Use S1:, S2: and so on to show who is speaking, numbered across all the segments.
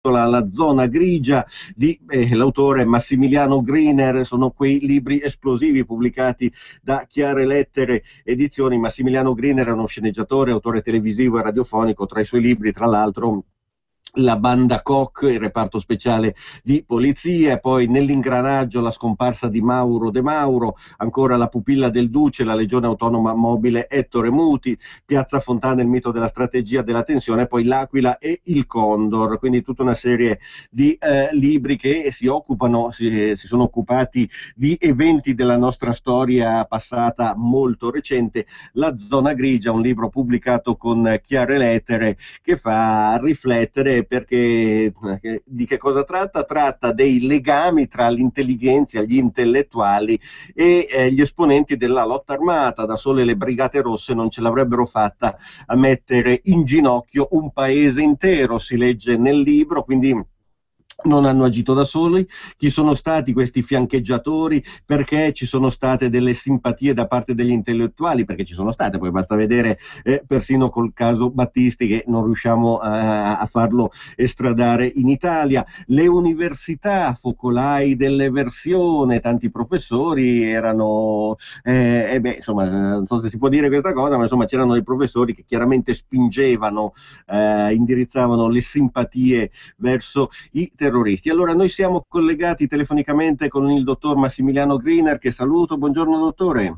S1: intitola La zona grigia di l'autore Massimiliano Griner. Sono quei libri esplosivi pubblicati da Chiare Lettere Edizioni. Massimiliano Griner è uno sceneggiatore, autore televisivo e radiofonico. Tra i suoi libri, tra l'altro, La banda Koch, il reparto speciale di polizia, poi Nell'ingranaggio la scomparsa di Mauro De Mauro, ancora La pupilla del Duce, la legione autonoma mobile Ettore Muti, Piazza Fontana, il mito della strategia della tensione, poi L'Aquila e il Condor. Quindi tutta una serie di libri che si sono occupati di eventi della nostra storia passata molto recente. La zona grigia, un libro pubblicato con Chiare Lettere che fa riflettere, perché di che cosa tratta? Tratta dei legami tra l'intelligenza, gli intellettuali e gli esponenti della lotta armata. Da sole le Brigate Rosse non ce l'avrebbero fatta a mettere in ginocchio un paese intero, si legge nel libro, quindi non hanno agito da soli. Chi sono stati questi fiancheggiatori? Perché ci sono state delle simpatie da parte degli intellettuali? Perché ci sono state, poi basta vedere persino col caso Battisti, che non riusciamo a farlo estradare in Italia. Le università, focolai dell'eversione, tanti professori erano, insomma, non so se si può dire questa cosa, ma insomma c'erano dei professori che chiaramente spingevano, indirizzavano le simpatie verso i terroristi. Allora noi siamo collegati telefonicamente con il dottor Massimiliano Griner, che saluto. Buongiorno dottore.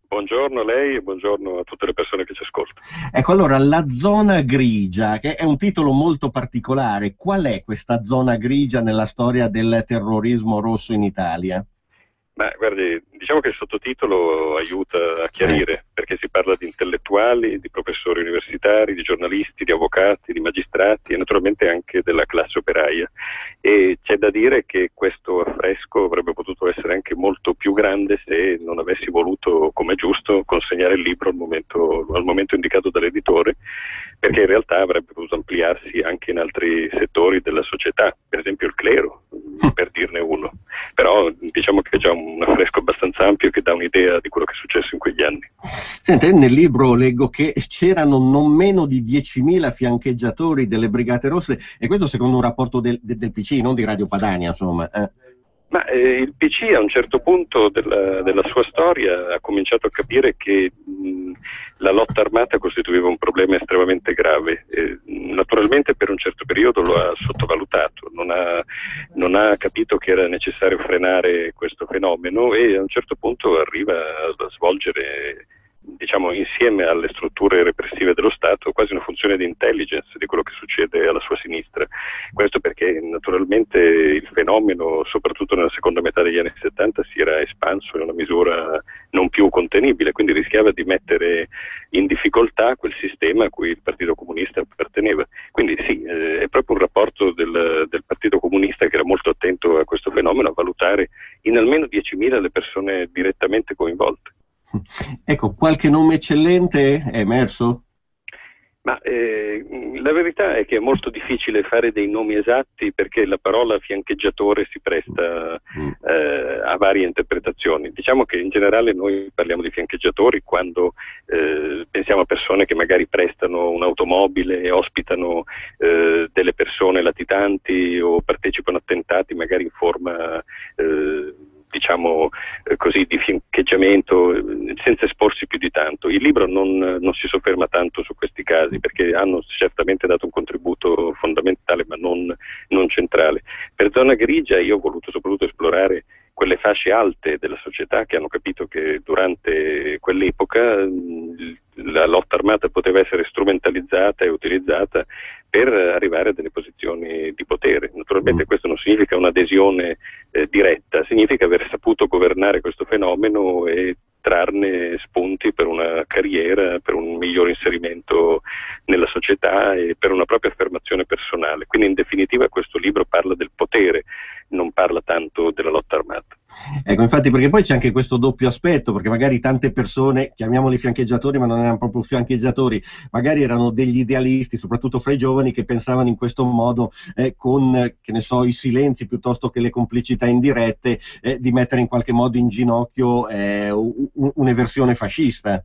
S2: Buongiorno a lei e buongiorno a tutte le persone che ci ascoltano.
S1: Ecco, allora, La zona grigia, che è un titolo molto particolare. Qual è questa zona grigia nella storia del terrorismo rosso in Italia?
S2: Ma guardi, diciamo che il sottotitolo aiuta a chiarire, perché si parla di intellettuali, di professori universitari, di giornalisti, di avvocati, di magistrati e naturalmente anche della classe operaia. E c'è da dire che questo affresco avrebbe potuto essere anche molto più grande se non avessi voluto, come è giusto, consegnare il libro al momento indicato dall'editore, perché in realtà avrebbe potuto ampliarsi anche in altri settori della società, per esempio il clero, per dirne uno. Però diciamo che è già un affresco abbastanza ampio che dà un'idea di quello che è successo in quegli anni.
S1: Senta, nel libro leggo che c'erano non meno di 10.000 fiancheggiatori delle Brigate Rosse, e questo secondo un rapporto del PC, non di Radio Padania, insomma.
S2: Ma il PC a un certo punto della sua storia ha cominciato a capire che la lotta armata costituiva un problema estremamente grave. Naturalmente per un certo periodo lo ha sottovalutato, non ha capito che era necessario frenare questo fenomeno e a un certo punto arriva a svolgere, diciamo, insieme alle strutture repressive dello Stato, quasi una funzione di intelligence di quello che succede alla sua sinistra. Questo perché naturalmente il fenomeno, soprattutto nella seconda metà degli anni 70, si era espanso in una misura non più contenibile, quindi rischiava di mettere in difficoltà quel sistema a cui il Partito Comunista apparteneva. Quindi sì, è proprio un rapporto del Partito Comunista che era molto attento a questo fenomeno, a valutare in almeno 10.000 le persone direttamente coinvolte.
S1: Ecco, qualche nome eccellente è emerso?
S2: Ma la verità è che è molto difficile fare dei nomi esatti, perché la parola fiancheggiatore si presta a varie interpretazioni. Diciamo che in generale noi parliamo di fiancheggiatori quando pensiamo a persone che magari prestano un'automobile e ospitano delle persone latitanti o partecipano a attentati magari in forma diciamo così, di fiancheggiamento, senza esporsi più di tanto. Il libro non si sofferma tanto su questi casi, perché hanno certamente dato un contributo fondamentale, ma non centrale. Per zona grigia io ho voluto soprattutto esplorare quelle fasce alte della società che hanno capito che durante quell'epoca la lotta armata poteva essere strumentalizzata e utilizzata per arrivare a delle posizioni di potere. Naturalmente questo non significa un'adesione diretta, significa aver saputo governare questo fenomeno e trarne spunti per una carriera, per un miglior inserimento nella società e per una propria affermazione personale. Quindi in definitiva questo libro parla del potere, non parla tanto della lotta armata.
S1: Ecco, infatti, perché poi c'è anche questo doppio aspetto, perché magari tante persone, chiamiamoli fiancheggiatori, ma non erano proprio fiancheggiatori, magari erano degli idealisti, soprattutto fra i giovani, che pensavano in questo modo, con, che ne so, i silenzi piuttosto che le complicità indirette, di mettere in qualche modo in ginocchio un'eversione fascista.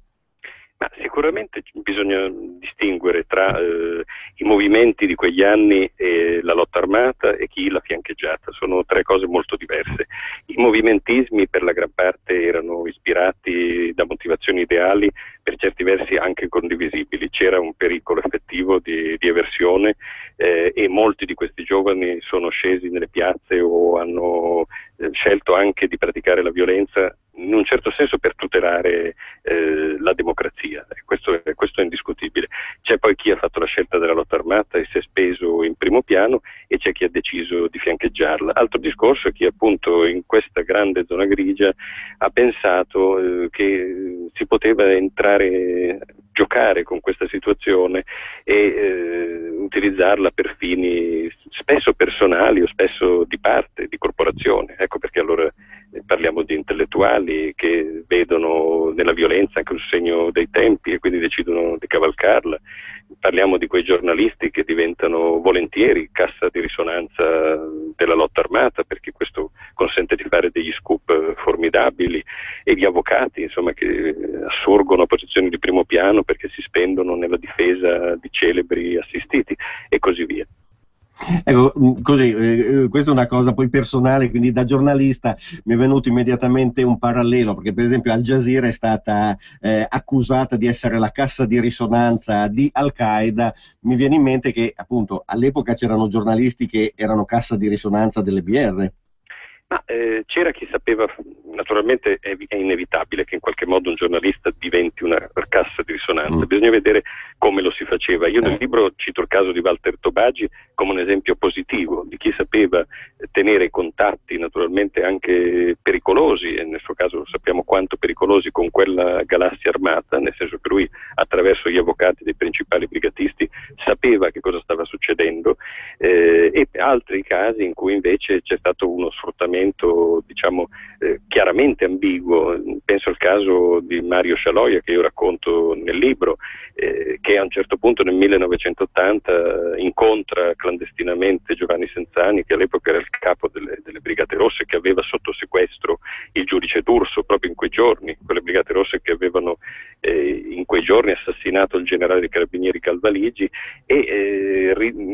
S2: Ma sicuramente bisogna distinguere tra i movimenti di quegli anni e la lotta armata e chi l'ha fiancheggiata, sono tre cose molto diverse. I movimentismi per la gran parte erano ispirati da motivazioni ideali, per certi versi anche condivisibili, c'era un pericolo effettivo di eversione e molti di questi giovani sono scesi nelle piazze o hanno scelto anche di praticare la violenza in un certo senso per tutelare la democrazia, questo è indiscutibile. C'è poi chi ha fatto la scelta della lotta armata e si è speso in primo piano e c'è chi ha deciso di fiancheggiarla. Altro discorso è chi appunto in questa grande zona grigia ha pensato che si poteva entrare, giocare con questa situazione e utilizzarla per fini spesso personali o spesso di parte, di corporazione. Ecco perché allora parliamo di intellettuali che vedono nella violenza anche un segno dei tempi e quindi decidono di cavalcarla. Parliamo di quei giornalisti che diventano volentieri cassa di risonanza della lotta armata, perché questo consente di fare degli scoop formidabili, e gli avvocati, insomma, che assurgono a posizioni di primo piano perché si spendono nella difesa di celebri assistiti e così via.
S1: Ecco, così, questa è una cosa poi personale, quindi da giornalista mi è venuto immediatamente un parallelo, perché per esempio Al Jazeera è stata accusata di essere la cassa di risonanza di Al-Qaeda. Mi viene in mente che appunto all'epoca c'erano giornalisti che erano cassa di risonanza delle BR.
S2: Ma c'era chi sapeva, naturalmente è inevitabile che in qualche modo un giornalista diventi una cassa di risonanza, bisogna vedere come lo si faceva. Io nel libro cito il caso di Walter Tobagi come un esempio positivo di chi sapeva tenere contatti naturalmente anche pericolosi, e nel suo caso sappiamo quanto pericolosi, con quella galassia armata, nel senso che lui attraverso gli avvocati dei principali brigatisti sapeva che cosa stava succedendo, e altri casi in cui invece c'è stato uno sfruttamento diciamo chiaramente ambiguo. Penso al caso di Mario Scialoia che io racconto nel libro, che a un certo punto nel 1980 incontra clandestinamente Giovanni Senzani, che all'epoca era il capo delle Brigate Rosse, che aveva sotto sequestro il giudice D'Urso proprio in quei giorni, quelle Brigate Rosse che avevano in quei giorni assassinato il generale dei Carabinieri Calvaligi, e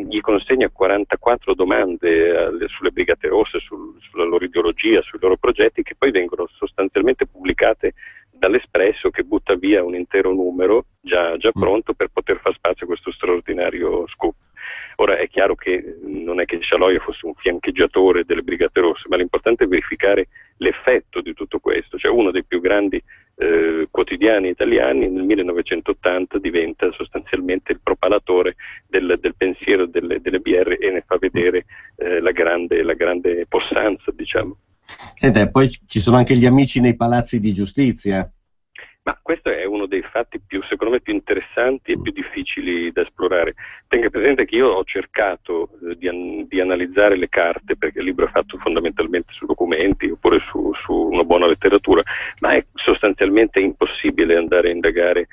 S2: gli consegna 44 domande sulle Brigate Rosse, sulla loro ideologia, sui loro progetti, che poi vengono sostanzialmente pubblicate dall'Espresso, che butta via un intero numero già pronto per poter far spazio a questo straordinario scoop. Ora è chiaro che non è che Scialoia fosse un fiancheggiatore delle Brigate Rosse, ma l'importante è verificare l'effetto di tutto questo. Cioè uno dei più grandi quotidiani italiani nel 1980 diventa sostanzialmente il propalatore del pensiero delle BR e ne fa vedere la grande possanza, diciamo.
S1: Senta, poi ci sono anche gli amici nei palazzi di giustizia.
S2: Ma questo è uno dei fatti secondo me più interessanti e più difficili da esplorare. Tenga presente che io ho cercato di analizzare le carte, perché il libro è fatto fondamentalmente su documenti oppure su una buona letteratura, ma è sostanzialmente impossibile andare a indagare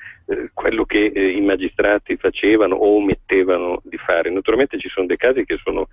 S2: quello che i magistrati facevano o omettevano di fare. Naturalmente ci sono dei casi che sono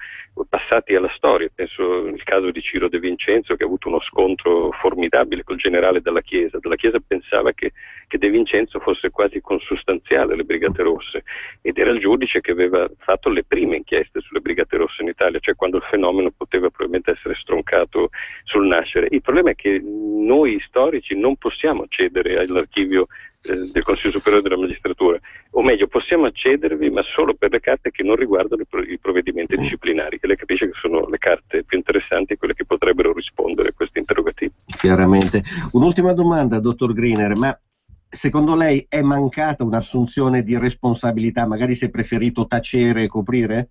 S2: passati alla storia, penso al caso di Ciro De Vincenzo, che ha avuto uno scontro formidabile col generale Dalla Chiesa. Dalla Chiesa pensava che De Vincenzo fosse quasi consustanziale alle Brigate Rosse, ed era il giudice che aveva fatto le prime inchieste sulle Brigate Rosse in Italia, cioè quando il fenomeno poteva probabilmente essere stroncato sul nascere. Il problema è che noi storici non possiamo accedere all'archivio del Consiglio Superiore della Magistratura, o meglio possiamo accedervi ma solo per le carte che non riguardano i provvedimenti disciplinari, che lei capisce che sono le carte più interessanti e quelle che potrebbero rispondere a questi interrogativi.
S1: Chiaramente. Un'ultima domanda, dottor Griner, ma secondo lei è mancata un'assunzione di responsabilità? Magari si è preferito tacere e coprire?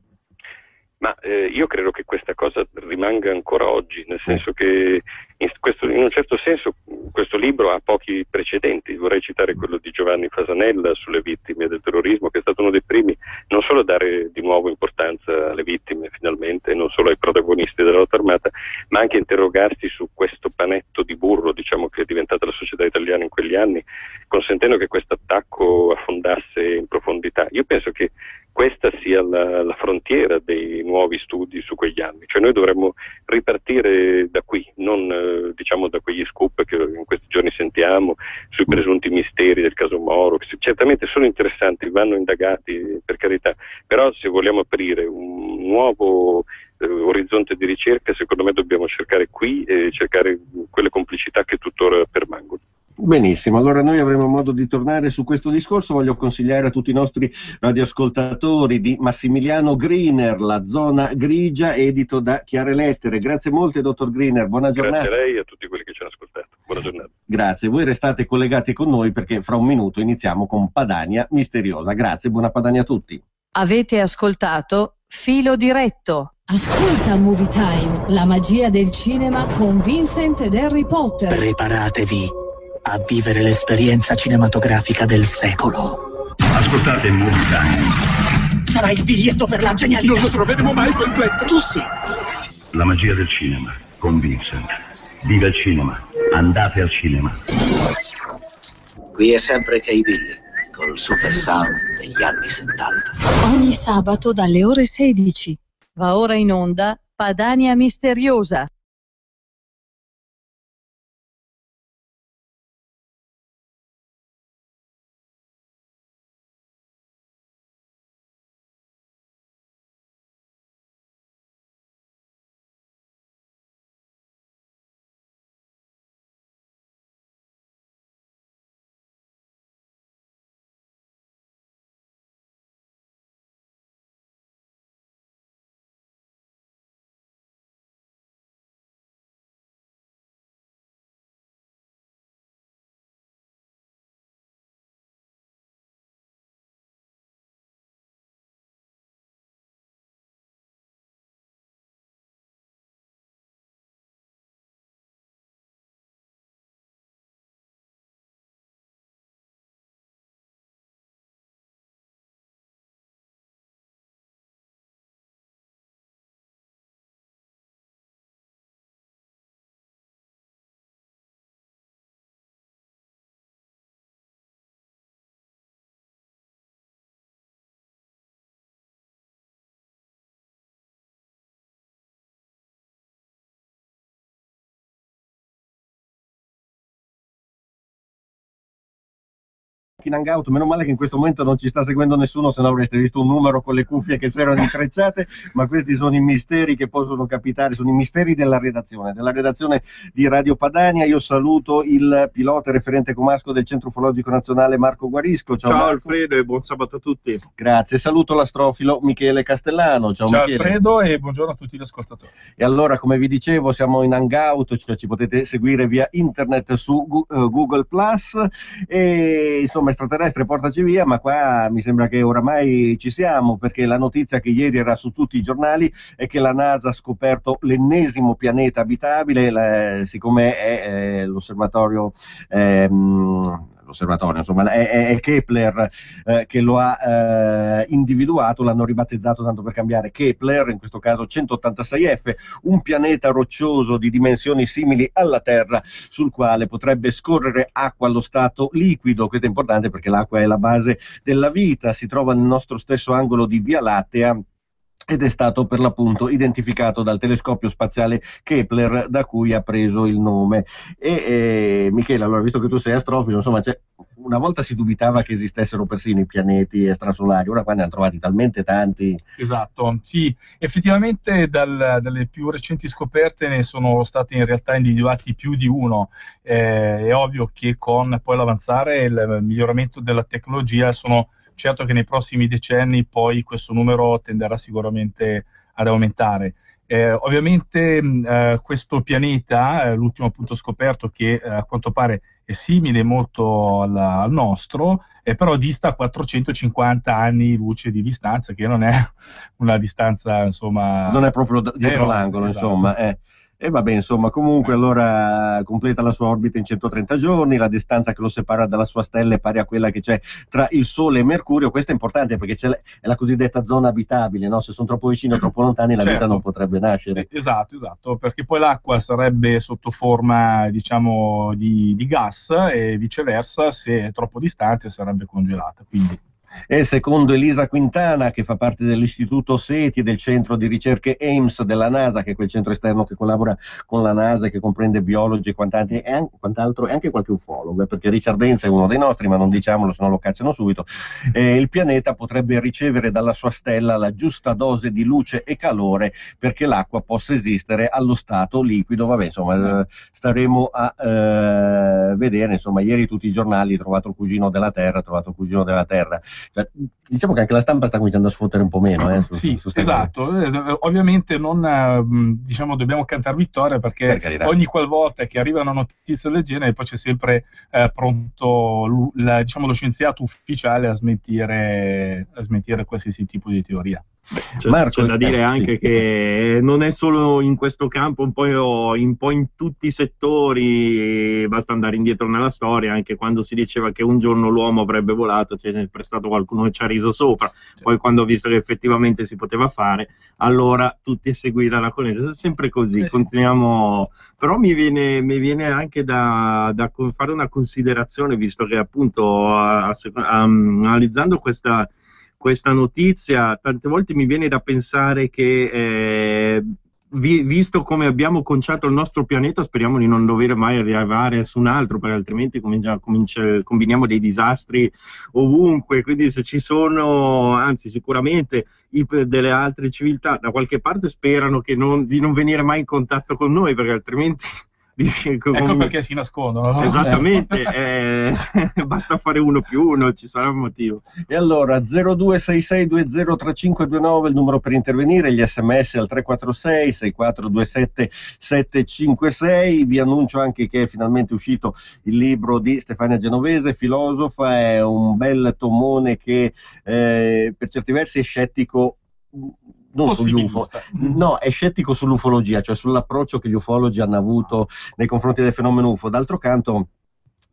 S2: Ma io credo che questa cosa rimanga ancora oggi, nel senso che in un certo senso questo libro ha pochi precedenti. Vorrei citare quello di Giovanni Fasanella sulle vittime del terrorismo, che è stato uno dei primi non solo a dare di nuovo importanza alle vittime finalmente, non solo ai protagonisti della lotta armata, ma anche interrogarsi su questo panetto di burro, diciamo, che è diventata la società italiana in quegli anni, consentendo che questo attacco affondasse in profondità. Io penso che questa sia la frontiera dei nuovi studi su quegli anni. Cioè noi dovremmo ripartire da qui, non diciamo da quegli scoop che in questi giorni sentiamo sui presunti misteri del caso Moro, che certamente sono interessanti, vanno indagati per carità, però se vogliamo aprire un nuovo orizzonte di ricerca, secondo me dobbiamo cercare qui e cercare quelle complicità che tuttora permangono.
S1: Benissimo, allora noi avremo modo di tornare su questo discorso. Voglio consigliare a tutti i nostri radioascoltatori di Massimiliano Griner, La zona grigia, edito da Chiare Lettere. Grazie molte, dottor Griner, buona giornata.
S2: Grazie a lei e a tutti quelli che ci hanno ascoltato. Buona giornata.
S1: Grazie, voi restate collegati con noi perché fra un minuto iniziamo con Padania Misteriosa. Grazie, buona Padania a tutti.
S3: Avete ascoltato Filo Diretto.
S4: Ascolta Movie Time, la magia del cinema con Vincent ed Harry Potter.
S5: Preparatevi a vivere l'esperienza cinematografica del secolo.
S6: Ascoltate Movie Time.
S5: Sarà il biglietto per la genialità.
S6: Non lo troveremo mai completo.
S5: Tu sì.
S6: La magia del cinema con Vincent. Viva il cinema. Andate al cinema.
S5: Qui è sempre Kay Billy, col super sound degli anni 70.
S4: Ogni sabato dalle ore 16.
S3: Va ora in onda Padania Misteriosa.
S1: In hangout, meno male che in questo momento non ci sta seguendo nessuno, se no avreste visto un numero con le cuffie che si erano intrecciate, ma questi sono i misteri che possono capitare, sono i misteri della redazione di Radio Padania. Io saluto il pilota referente comasco del Centro Ufologico Nazionale Marco Guarisco. Ciao Marco.
S7: Alfredo e buon sabato a tutti.
S1: Grazie, saluto l'astrofilo Michele Castellano. Ciao Michele.
S7: Alfredo e buongiorno a tutti gli ascoltatori.
S1: E allora, come vi dicevo, siamo in hangout, cioè ci potete seguire via internet su Google Plus e insomma extraterrestre portaci via, ma qua mi sembra che oramai ci siamo, perché la notizia che ieri era su tutti i giornali è che la NASA ha scoperto l'ennesimo pianeta abitabile, siccome è l'osservatorio insomma è Kepler che lo ha individuato, l'hanno ribattezzato tanto per cambiare, Kepler, in questo caso 186F, un pianeta roccioso di dimensioni simili alla Terra, sul quale potrebbe scorrere acqua allo stato liquido. Questo è importante perché l'acqua è la base della vita, si trova nel nostro stesso angolo di Via Lattea ed è stato per l'appunto identificato dal telescopio spaziale Kepler, da cui ha preso il nome. E Michele, allora, visto che tu sei astrofilo, insomma, una volta si dubitava che esistessero persino i pianeti extrasolari, ora qua ne hanno trovati talmente tanti.
S7: Esatto, sì, effettivamente dalle più recenti scoperte ne sono stati in realtà individuati più di uno. È ovvio che con poi l'avanzare e il miglioramento della tecnologia sono certo che nei prossimi decenni poi questo numero tenderà sicuramente ad aumentare. Ovviamente questo pianeta, l'ultimo appunto scoperto, che a quanto pare è simile molto al nostro, però dista 450 anni luce di distanza, che non è una distanza, insomma...
S1: Non è proprio dietro l'angolo, esatto. Insomma, E vabbè, insomma, comunque allora completa la sua orbita in 130 giorni, la distanza che lo separa dalla sua stella è pari a quella che c'è tra il Sole e Mercurio. Questo è importante perché è la cosiddetta zona abitabile, no? Se sono troppo vicini o troppo lontani la vita non potrebbe nascere.
S7: Esatto, perché poi l'acqua sarebbe sotto forma, diciamo, di gas, e viceversa, se è troppo distante sarebbe congelata. Quindi
S1: E secondo Elisa Quintana, che fa parte dell'Istituto SETI, del centro di ricerche Ames della NASA, che è quel centro esterno che collabora con la NASA e che comprende biologi e quant'altro, e anche qualche ufologo, perché Richard Dance è uno dei nostri, ma non diciamolo, se no lo cacciano subito. Il pianeta potrebbe ricevere dalla sua stella la giusta dose di luce e calore perché l'acqua possa esistere allo stato liquido. Vabbè, insomma, staremo a vedere. Insomma, ieri tutti i giornali trovato il cugino della Terra, Cioè, diciamo che anche la stampa sta cominciando a sfottere un po' meno.
S7: Sì, esatto. Ovviamente non diciamo dobbiamo cantare vittoria, perché ogni qualvolta che arriva una notizia del genere poi c'è sempre pronto diciamo, lo scienziato ufficiale a smentire qualsiasi tipo di teoria.
S8: Marco, c'è da dire anche che non è solo in questo campo, un po' in tutti i settori, basta andare indietro nella storia, anche quando si diceva che un giorno l'uomo avrebbe volato, c'è stato qualcuno che ci ha riso sopra, poi quando ha visto che effettivamente si poteva fare, allora tutti a seguire la corrente, è sempre così, continuiamo. Però mi viene anche da fare una considerazione, visto che appunto analizzando questa notizia, tante volte mi viene da pensare che visto come abbiamo conciato il nostro pianeta, speriamo di non dover mai arrivare su un altro, perché altrimenti combiniamo dei disastri ovunque. Quindi se ci sono, anzi sicuramente delle altre civiltà da qualche parte sperano di non venire mai in contatto con noi, perché altrimenti
S7: ecco perché si nascondono.
S8: Esattamente, basta fare 1+1, ci sarà un motivo.
S1: E allora 0266203529 il numero per intervenire, gli sms al 346 6427 756. Vi annuncio anche che è finalmente uscito il libro di Stefania Genovese, filosofa. È un bel tomone che per certi versi è scettico, non sugli UFO, no, è scettico sull'ufologia, cioè sull'approccio che gli ufologi hanno avuto nei confronti del fenomeno UFO. D'altro canto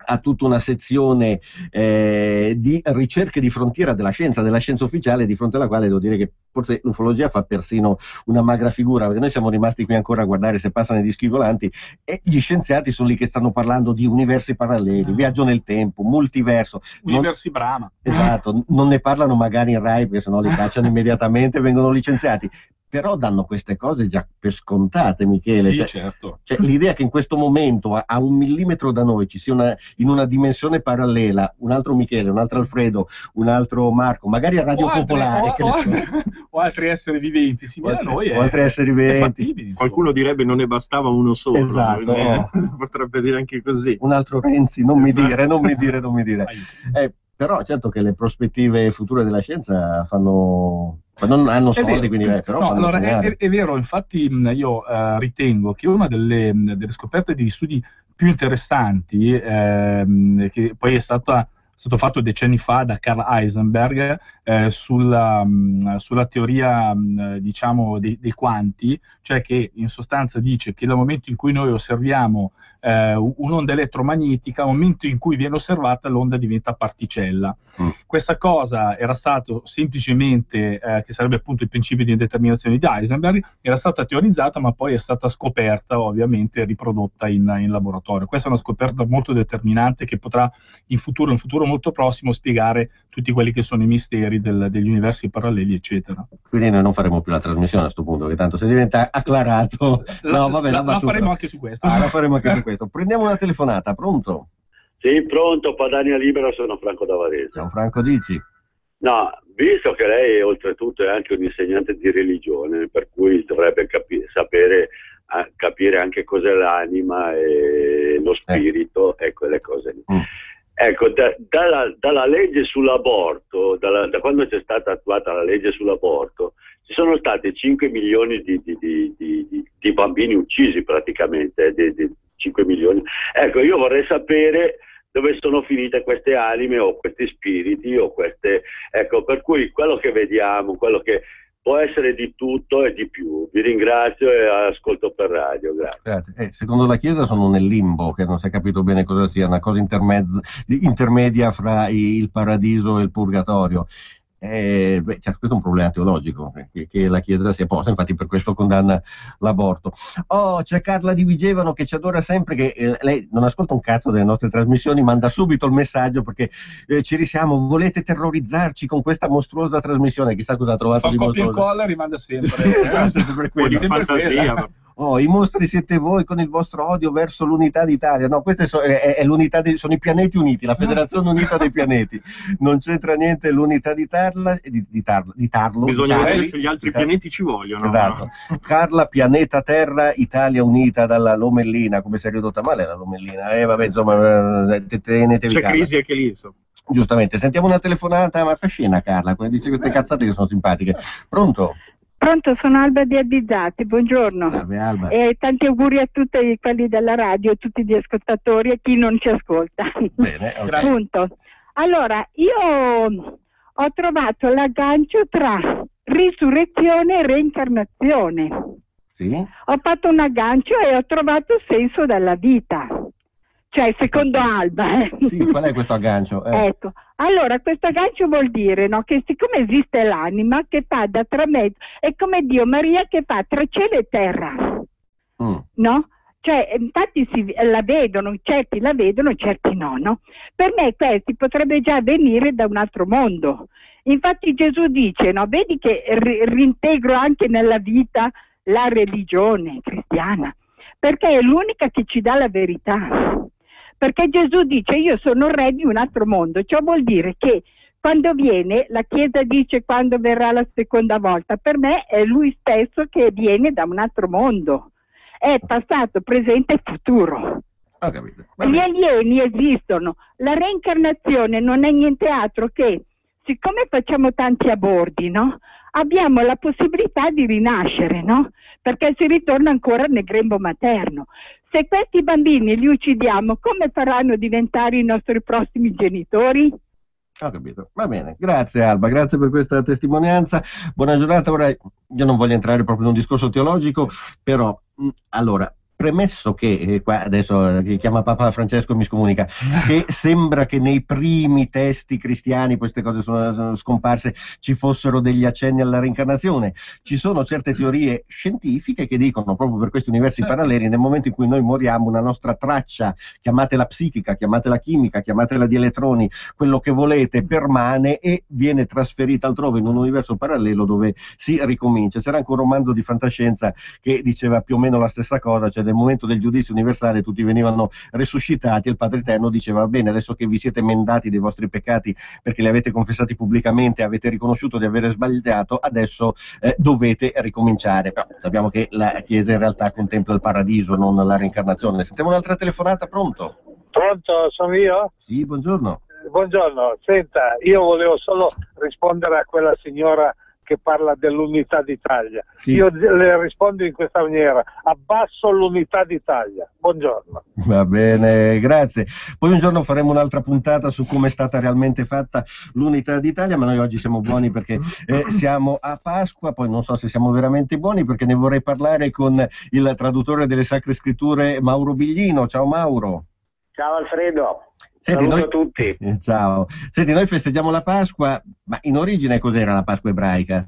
S1: ha tutta una sezione di ricerche di frontiera della scienza ufficiale, di fronte alla quale devo dire che forse l'ufologia fa persino una magra figura, perché noi siamo rimasti qui ancora a guardare se passano i dischi volanti e gli scienziati sono lì che stanno parlando di universi paralleli, viaggio nel tempo, multiverso.
S7: Universi Brahma.
S1: Esatto, non ne parlano magari in Rai, perché sennò li cacciano immediatamente e vengono licenziati. Però danno queste cose già per scontate, Michele.
S7: Sì, certo.
S1: Cioè, l'idea che in questo momento a 1 millimetro da noi ci sia in una dimensione parallela un altro Michele, un altro Alfredo, un altro Marco, magari a Radio Popolare,
S7: o altri esseri viventi simili a noi,
S1: o altri esseri viventi.
S8: Qualcuno direbbe non ne bastava uno solo.
S1: Esatto.
S8: Potrebbe dire anche così.
S1: Un altro Renzi, non mi dire. Però certo che le prospettive future della scienza non hanno soldi, quindi però
S7: no, allora è vero, infatti io ritengo che una delle scoperte di studi più interessanti che poi è stato fatto decenni fa da Carl Heisenberg sulla teoria diciamo dei quanti, cioè che in sostanza dice che nel momento in cui noi osserviamo un'onda elettromagnetica, nel momento in cui viene osservata l'onda diventa particella. Questa cosa era stato semplicemente che sarebbe appunto il principio di indeterminazione di Heisenberg, era stata teorizzata ma poi è stata scoperta, ovviamente, e riprodotta in laboratorio. Questa è una scoperta molto determinante che potrà in futuro molto prossimo spiegare tutti quelli che sono i misteri degli universi paralleli, eccetera.
S1: Quindi noi non faremo più la trasmissione a questo punto, che tanto se diventa acclarato la
S7: faremo anche su questo.
S1: La faremo anche su questo. Prendiamo una telefonata, pronto?
S9: Sì, pronto, Padania Libera, sono Franco da Varese.
S1: Ciao Franco, dici?
S9: No, visto che lei oltretutto è anche un insegnante di religione, per cui dovrebbe capire anche cos'è l'anima e lo spirito e quelle cose lì. Ecco, dalla legge sull'aborto, da quando c'è stata attuata la legge sull'aborto, ci sono stati 5 milioni di bambini uccisi praticamente, 5 milioni. Ecco, io vorrei sapere dove sono finite queste anime o questi spiriti o queste... Ecco, per cui quello che vediamo, quello che può essere di tutto e di più. Vi ringrazio e ascolto per radio, grazie.
S1: Secondo la Chiesa sono nel limbo, che non si è capito bene cosa sia, una cosa intermedia fra il paradiso e il purgatorio. Certo, questo è un problema teologico che la Chiesa si è posta, infatti per questo condanna l'aborto. C'è Carla di Vigevano che ci adora sempre, che lei non ascolta un cazzo delle nostre trasmissioni, manda subito il messaggio perché ci risiamo, volete terrorizzarci con questa mostruosa trasmissione, chissà cosa ha trovato di
S7: copia e
S1: mostruosa.
S7: incolla e rimanda sempre.
S1: Sempre quello.
S8: Di fantasia.
S1: I mostri siete voi con il vostro odio verso l'unità d'Italia. No, questa è l'unità sono i pianeti uniti, la Federazione Unita dei Pianeti. Non c'entra niente l'unità di Tarlo.
S8: Bisogna vedere se gli altri pianeti ci vogliono.
S1: Esatto. Carla, pianeta Terra, Italia unita dalla Lomellina. Come si è ridotta male la Lomellina? Vabbè, insomma, tenetevi.
S8: C'è
S1: Carla.
S8: crisi anche lì, insomma.
S1: Giustamente. Sentiamo una telefonata, ma fa scena Carla, come dice queste cazzate che sono simpatiche. Pronto?
S10: Pronto, sono Alba di Abizzati, buongiorno.
S1: Salve Alba.
S10: E tanti auguri a tutti quelli della radio, a tutti gli ascoltatori e chi non ci ascolta.
S1: Bene, okay.
S10: Punto. Allora, io ho trovato l'aggancio tra risurrezione e reincarnazione.
S1: Sì?
S10: Ho fatto un aggancio e ho trovato senso della vita. Cioè, secondo Alba.
S1: Sì, qual è questo aggancio?
S10: Ecco, allora questo aggancio vuol dire, no, che siccome esiste l'anima che fa da tramezzo, è come Dio Maria che fa tra cielo e terra, no? Cioè, infatti la vedono, certi la vedono, certi no, no? Per me questi potrebbe già venire da un altro mondo. Infatti Gesù dice, no, vedi che rintegro anche nella vita la religione cristiana, perché è l'unica che ci dà la verità. Perché Gesù dice io sono re di un altro mondo, ciò vuol dire che quando viene, la Chiesa dice quando verrà la seconda volta, per me è lui stesso che viene da un altro mondo, è passato, presente e futuro.
S1: Ho capito.
S10: Gli alieni esistono, la reincarnazione non è niente altro che, siccome facciamo tanti aborti, no? Abbiamo la possibilità di rinascere, no? Perché si ritorna ancora nel grembo materno. Se questi bambini li uccidiamo, come faranno a diventare i nostri prossimi genitori?
S1: Ho capito, va bene, grazie Alba, grazie per questa testimonianza, buona giornata. Ora io non voglio entrare proprio in un discorso teologico, però allora, premesso che qua adesso chiama Papa Francesco e mi scomunica che sembra che nei primi testi cristiani queste cose sono scomparse, ci fossero degli accenni alla reincarnazione. Ci sono certe teorie scientifiche che dicono proprio per questi universi paralleli, nel momento in cui noi moriamo una nostra traccia, chiamatela psichica, chiamatela chimica, chiamatela di elettroni, quello che volete, permane e viene trasferita altrove in un universo parallelo dove si ricomincia. C'era anche un romanzo di fantascienza che diceva più o meno la stessa cosa, cioè nel momento del giudizio universale tutti venivano resuscitati e il Padre Eterno diceva va bene, adesso che vi siete emendati dei vostri peccati perché li avete confessati pubblicamente, avete riconosciuto di avere sbagliato, adesso dovete ricominciare. Però sappiamo che la Chiesa in realtà contempla il paradiso, non la reincarnazione. Sentiamo un'altra telefonata, pronto?
S11: Pronto, sono io?
S1: Sì, buongiorno.
S11: Buongiorno, senta, io volevo solo rispondere a quella signora che parla dell'unità d'Italia. Sì. Io le rispondo in questa maniera: abbasso l'unità d'Italia. Buongiorno.
S1: Va bene, grazie. Poi un giorno faremo un'altra puntata su come è stata realmente fatta l'unità d'Italia, ma noi oggi siamo buoni perché siamo a Pasqua, poi non so se siamo veramente buoni perché ne vorrei parlare con il traduttore delle Sacre Scritture Mauro Biglino. Ciao Mauro.
S12: Ciao Alfredo.
S1: Senti,
S12: saluto a tutti.
S1: Ciao. Senti, noi festeggiamo la Pasqua, ma in origine cos'era la Pasqua ebraica?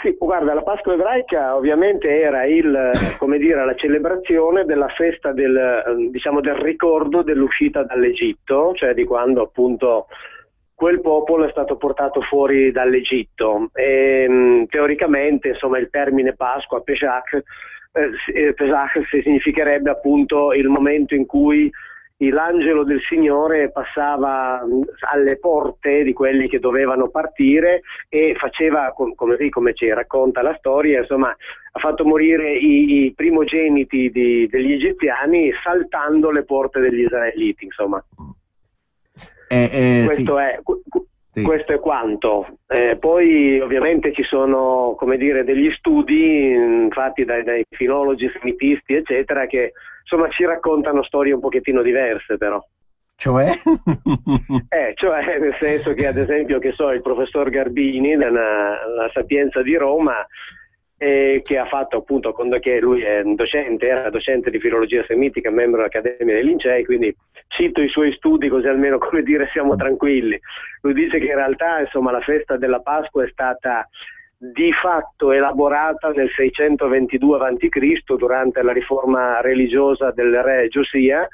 S12: Sì, guarda, la Pasqua ebraica ovviamente era come dire, la celebrazione della festa del ricordo dell'uscita dall'Egitto, cioè di quando appunto quel popolo è stato portato fuori dall'Egitto. E, teoricamente, insomma, il termine Pasqua, Pesach significherebbe appunto il momento in cui l'angelo del Signore passava alle porte di quelli che dovevano partire e faceva, come ci racconta la storia, insomma, ha fatto morire i primogeniti degli egiziani saltando le porte degli israeliti, insomma. Questo è... Sì. Questo è quanto. Poi ovviamente ci sono, come dire, degli studi fatti dai filologi semitisti, eccetera, che insomma ci raccontano storie un pochettino diverse, però.
S1: Cioè?
S12: Cioè nel senso che, ad esempio, il professor Garbini della Sapienza di Roma, che ha fatto appunto, che lui è era docente di filologia semitica, membro dell'Accademia dei Lincei, quindi cito i suoi studi così almeno, come dire, siamo tranquilli. Lui dice che in realtà, insomma, la festa della Pasqua è stata di fatto elaborata nel 622 a.C. durante la riforma religiosa del re Giosia,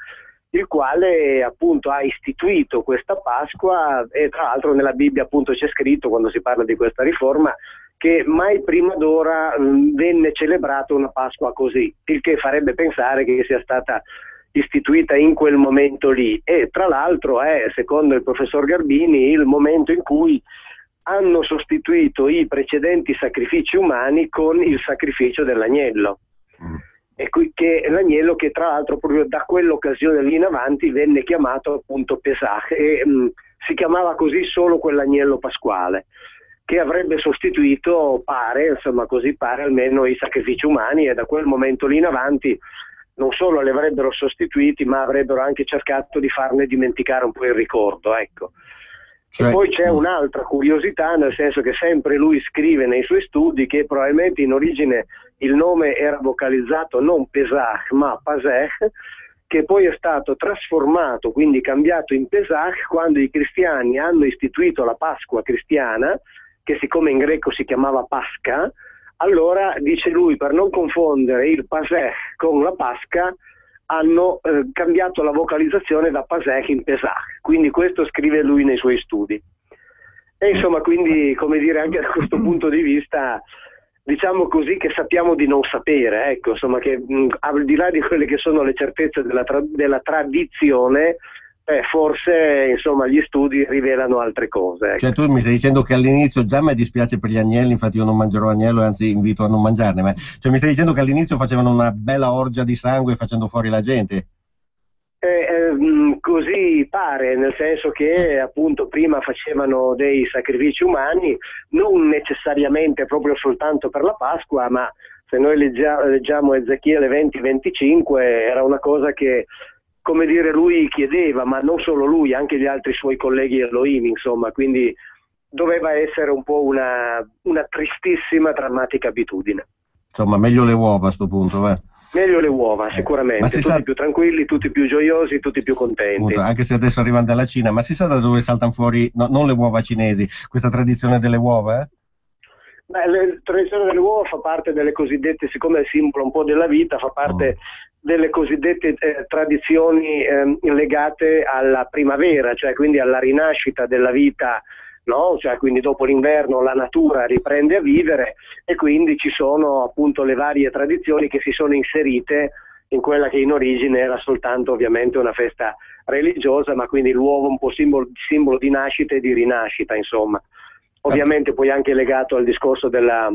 S12: il quale appunto ha istituito questa Pasqua, e tra l'altro nella Bibbia appunto c'è scritto, quando si parla di questa riforma, che mai prima d'ora venne celebrata una Pasqua così, il che farebbe pensare che sia stata istituita in quel momento lì, e tra l'altro è, secondo il professor Garbini, il momento in cui hanno sostituito i precedenti sacrifici umani con il sacrificio dell'agnello. E che l'agnello, che tra l'altro proprio da quell'occasione lì in avanti venne chiamato appunto Pesach, e si chiamava così solo quell'agnello pasquale, che avrebbe sostituito, pare, insomma così pare, almeno i sacrifici umani, e da quel momento lì in avanti non solo li avrebbero sostituiti, ma avrebbero anche cercato di farne dimenticare un po' il ricordo, ecco. E poi c'è un'altra curiosità, nel senso che sempre lui scrive nei suoi studi che probabilmente in origine il nome era vocalizzato non Pesach ma Pasech, che poi è stato trasformato, quindi cambiato in Pesach, quando i cristiani hanno istituito la Pasqua cristiana, che siccome in greco si chiamava Pasca, allora, dice lui, per non confondere il Pasech con la Pasca, hanno cambiato la vocalizzazione da Pasech in Pesach, quindi questo scrive lui nei suoi studi. E insomma, quindi, come dire, anche da questo punto di vista, diciamo così, che sappiamo di non sapere, ecco, insomma, che al di là di quelle che sono le certezze della tradizione, forse, insomma, gli studi rivelano altre cose. Ecco.
S1: Cioè, tu mi stai dicendo che all'inizio già mi dispiace per gli agnelli, infatti io non mangerò agnello, anzi invito a non mangiarne, ma cioè, mi stai dicendo che all'inizio facevano una bella orgia di sangue facendo fuori la gente?
S12: Così pare, nel senso che appunto prima facevano dei sacrifici umani, non necessariamente proprio soltanto per la Pasqua, ma se noi leggiamo Ezechiele 20-25 era una cosa che, come dire, lui chiedeva, ma non solo lui, anche gli altri suoi colleghi Elohim, insomma, quindi doveva essere un po' una tristissima, drammatica abitudine.
S1: Insomma, meglio le uova a sto punto,
S12: Meglio le uova, sicuramente, tutti più tranquilli, tutti più gioiosi, tutti più contenti.
S1: Appunto, anche se adesso arrivano dalla Cina, ma si sa da dove saltano fuori, no, non le uova cinesi, questa tradizione delle uova?
S12: Beh, la tradizione delle uova fa parte delle cosiddette, siccome è simbolo un po' della vita, fa parte delle cosiddette tradizioni legate alla primavera, cioè quindi alla rinascita della vita, no? Cioè quindi dopo l'inverno la natura riprende a vivere, e quindi ci sono appunto le varie tradizioni che si sono inserite in quella che in origine era soltanto ovviamente una festa religiosa, ma quindi l'uovo un po' simbolo di nascita e di rinascita, insomma. Ovviamente poi anche legato al discorso della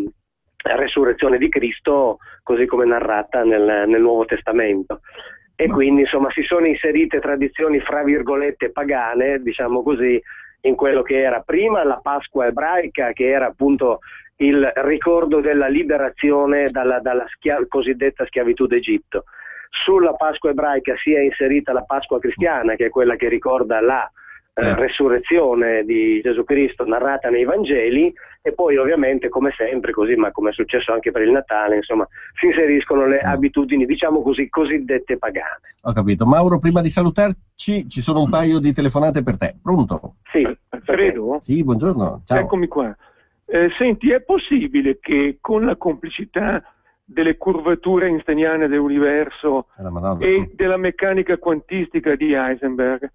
S12: resurrezione di Cristo, così come narrata nel Nuovo Testamento. E quindi insomma si sono inserite tradizioni fra virgolette pagane, diciamo così, in quello che era prima la Pasqua ebraica, che era appunto il ricordo della liberazione dalla cosiddetta schiavitù d'Egitto. Sulla Pasqua ebraica si è inserita la Pasqua cristiana, che è quella che ricorda la resurrezione di Gesù Cristo narrata nei Vangeli, e poi ovviamente, come sempre, così, ma come è successo anche per il Natale, insomma, si inseriscono le abitudini, diciamo così, cosiddette pagane.
S1: Ho capito. Mauro, prima di salutarci, ci sono un paio di telefonate per te. Pronto?
S12: Sì.
S13: Alfredo?
S1: Sì, buongiorno. Ciao.
S13: Eccomi qua. Senti, è possibile che con la complicità delle curvature einsteiniane dell'universo e della meccanica quantistica di Heisenberg,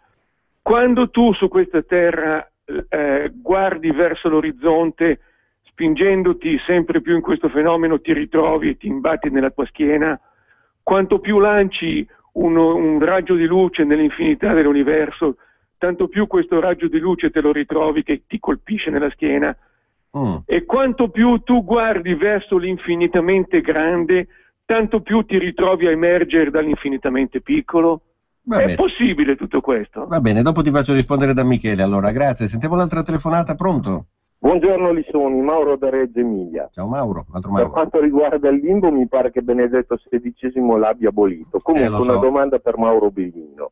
S13: quando tu su questa Terra guardi verso l'orizzonte, spingendoti sempre più in questo fenomeno, ti ritrovi e ti imbatti nella tua schiena, quanto più lanci un raggio di luce nell'infinità dell'universo, tanto più questo raggio di luce te lo ritrovi che ti colpisce nella schiena, e quanto più tu guardi verso l'infinitamente grande, tanto più ti ritrovi a emergere dall'infinitamente piccolo. È possibile tutto questo?
S1: Va bene, dopo ti faccio rispondere da Michele, allora, grazie. Sentiamo l'altra telefonata, pronto?
S14: Buongiorno Lissoni, Mauro da Reggio Emilia.
S1: Ciao Mauro, altro Mauro.
S14: Per quanto riguarda il limbo, mi pare che Benedetto XVI l'abbia abolito. Comunque una domanda per Mauro Bellino.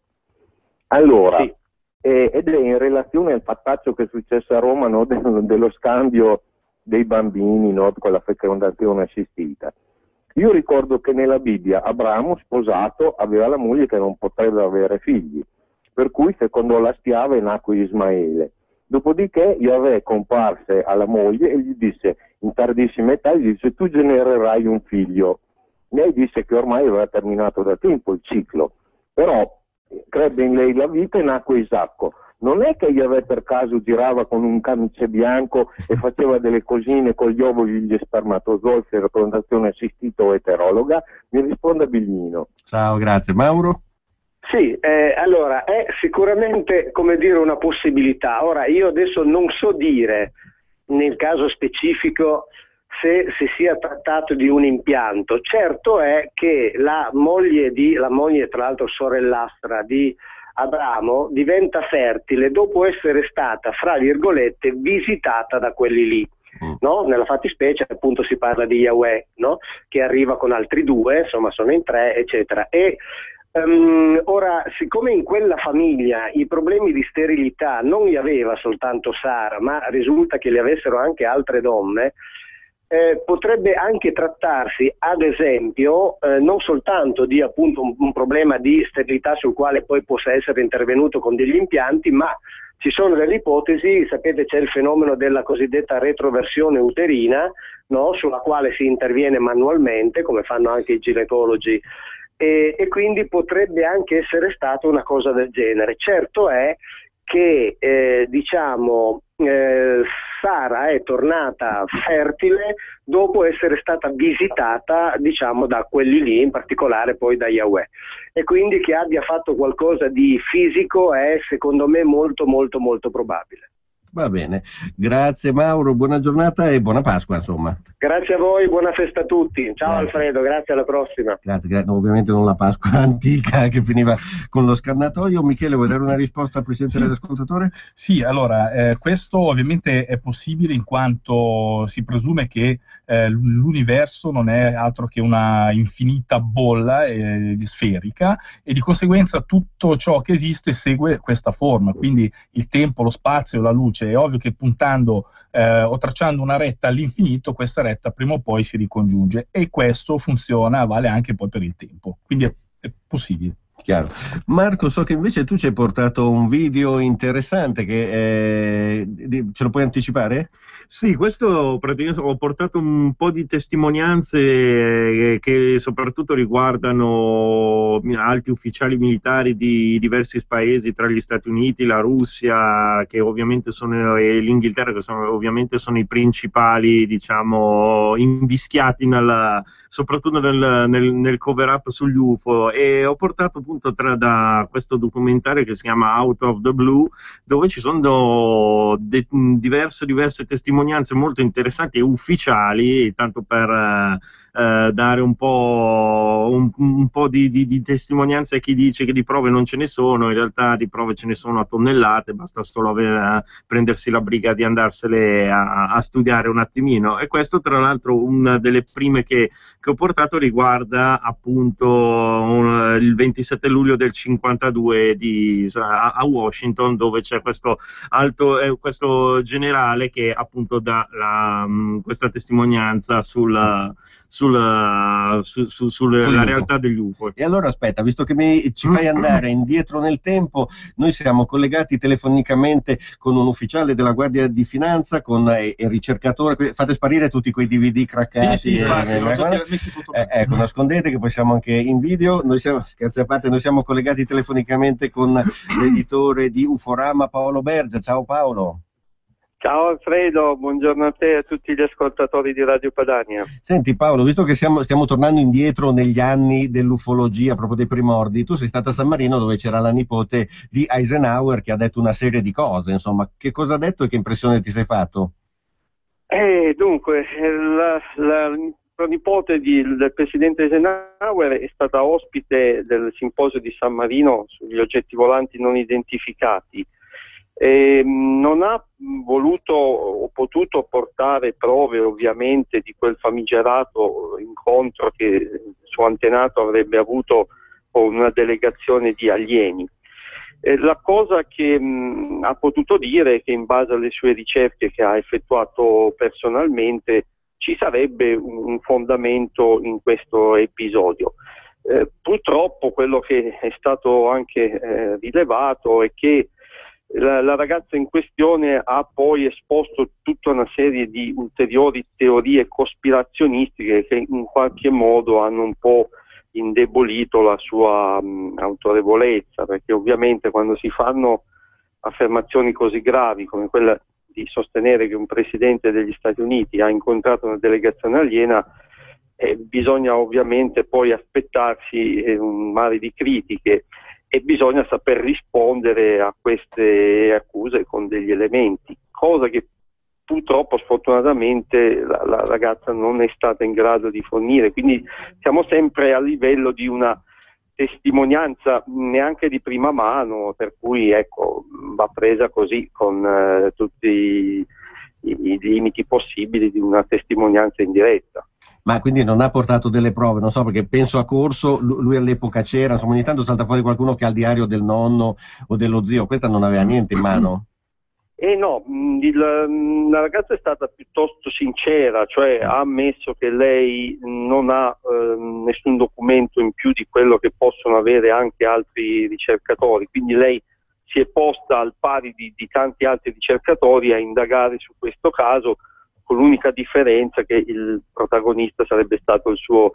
S14: Allora, ed è in relazione al fattaccio che è successo a Roma, no, dello scambio dei bambini, no, con la fecondazione assistita. Io ricordo che nella Bibbia Abramo, sposato, aveva la moglie che non poteva avere figli. per cui secondo la Stiave nacque Ismaele. Dopodiché Yahweh comparse alla moglie e gli disse, in tardissima età, gli disse: tu genererai un figlio. Lei disse che ormai aveva terminato da tempo il ciclo, però crebbe in lei la vita e nacque Isacco. Non è che Yahweh per caso girava con un camice bianco e faceva delle cosine con gli ovuli e gli spermatozoi, fecondazione assistita o eterologa? Mi risponda Biglino.
S1: Ciao, grazie. Mauro?
S12: Sì, allora è sicuramente, come dire, una possibilità. Ora io adesso non so dire nel caso specifico se si sia trattato di un impianto. Certo è che la moglie tra l'altro sorellastra di Abramo diventa fertile dopo essere stata, fra virgolette, visitata da quelli lì. No? Nella fattispecie appunto si parla di Yahweh, no? Che arriva con altri due, insomma sono in tre, eccetera. E ora, siccome in quella famiglia i problemi di sterilità non li aveva soltanto Sara, ma risulta che li avessero anche altre donne, potrebbe anche trattarsi, ad esempio, non soltanto di appunto un problema di sterilità sul quale poi possa essere intervenuto con degli impianti, ma ci sono delle ipotesi. Sapete, c'è il fenomeno della cosiddetta retroversione uterina, no? Sulla quale si interviene manualmente, come fanno anche i ginecologi, e quindi potrebbe anche essere stata una cosa del genere. Certo è che Sara è tornata fertile dopo essere stata visitata da quelli lì, in particolare poi da Yahweh, e quindi che abbia fatto qualcosa di fisico è secondo me molto molto molto probabile.
S1: Va bene, grazie Mauro, buona giornata e buona Pasqua, insomma.
S12: Grazie a voi, buona festa a tutti. Ciao,
S1: Grazie.
S12: Alfredo, grazie, alla prossima.
S1: Grazie, ovviamente non la Pasqua antica che finiva con lo scannatoio. Michele, vuoi dare una risposta al presidente dell'ascoltatore?
S7: Sì, allora, questo ovviamente è possibile in quanto si presume che l'universo non è altro che una infinita bolla sferica, e di conseguenza tutto ciò che esiste segue questa forma, quindi il tempo, lo spazio, la luce. È ovvio che puntando o tracciando una retta all'infinito, questa retta prima o poi si ricongiunge, e questo funziona, vale anche poi per il tempo, quindi è possibile.
S1: Chiaro. Marco, so che invece tu ci hai portato un video interessante che ce lo puoi anticipare?
S8: Sì, questo praticamente ho portato un po' di testimonianze che soprattutto riguardano alti ufficiali militari di diversi paesi, tra gli Stati Uniti, la Russia, che ovviamente e l'Inghilterra, che ovviamente sono i principali, diciamo, invischiati soprattutto nel cover up sugli UFO, e ho portato appunto da questo documentario che si chiama Out of the Blue, dove ci sono diverse testimonianze molto interessanti e ufficiali, tanto per dare un po' di testimonianze a chi dice che di prove non ce ne sono. In realtà di prove ce ne sono a tonnellate, basta solo prendersi la briga di andarsele a studiare un attimino. E questo, tra l'altro, una delle prime che ho portato riguarda appunto il 27 luglio del 52 a Washington, dove c'è questo generale che appunto dà questa testimonianza sulla realtà degli UFO.
S1: E allora aspetta, visto che ci fai andare indietro nel tempo, noi siamo collegati telefonicamente con un ufficiale della Guardia di Finanza, con il ricercatore. Fate sparire tutti quei DVD craccati.
S7: Sì, messi sotto.
S1: Ecco, nascondete che poi siamo anche in video. Noi siamo, scherzi a parte, noi siamo collegati telefonicamente con l'editore di Uforama, Paolo Bergia. Ciao Paolo.
S15: Ciao Alfredo, buongiorno a te e a tutti gli ascoltatori di Radio Padania.
S1: Senti Paolo, visto che stiamo tornando indietro negli anni dell'ufologia, proprio dei primordi, tu sei stato a San Marino, dove c'era la nipote di Eisenhower che ha detto una serie di cose, insomma, che cosa ha detto e che impressione ti sei fatto?
S15: Dunque, la nipote del presidente Eisenhower è stata ospite del simposio di San Marino sugli oggetti volanti non identificati. Non ha voluto o potuto portare prove ovviamente di quel famigerato incontro che il suo antenato avrebbe avuto con una delegazione di alieni. La cosa che ha potuto dire è che in base alle sue ricerche che ha effettuato personalmente ci sarebbe un fondamento in questo episodio. Purtroppo quello che è stato anche rilevato è che la ragazza in questione ha poi esposto tutta una serie di ulteriori teorie cospirazionistiche che in qualche modo hanno un po' indebolito la sua autorevolezza, perché ovviamente quando si fanno affermazioni così gravi come quella di sostenere che un presidente degli Stati Uniti ha incontrato una delegazione aliena, bisogna ovviamente poi aspettarsi un mare di critiche e bisogna saper rispondere a queste accuse con degli elementi, cosa che purtroppo sfortunatamente la ragazza non è stata in grado di fornire, quindi siamo sempre a livello di una testimonianza neanche di prima mano, per cui ecco, va presa così con tutti i limiti possibili di una testimonianza in diretta.
S1: Ma quindi non ha portato delle prove, non so, perché penso a Corso, lui all'epoca c'era, insomma ogni tanto salta fuori qualcuno che ha il diario del nonno o dello zio, questa non aveva niente in mano?
S15: No, la ragazza è stata piuttosto sincera, cioè ha ammesso che lei non ha nessun documento in più di quello che possono avere anche altri ricercatori, quindi lei si è posta al pari di tanti altri ricercatori a indagare su questo caso, con l'unica differenza che il protagonista sarebbe stato il suo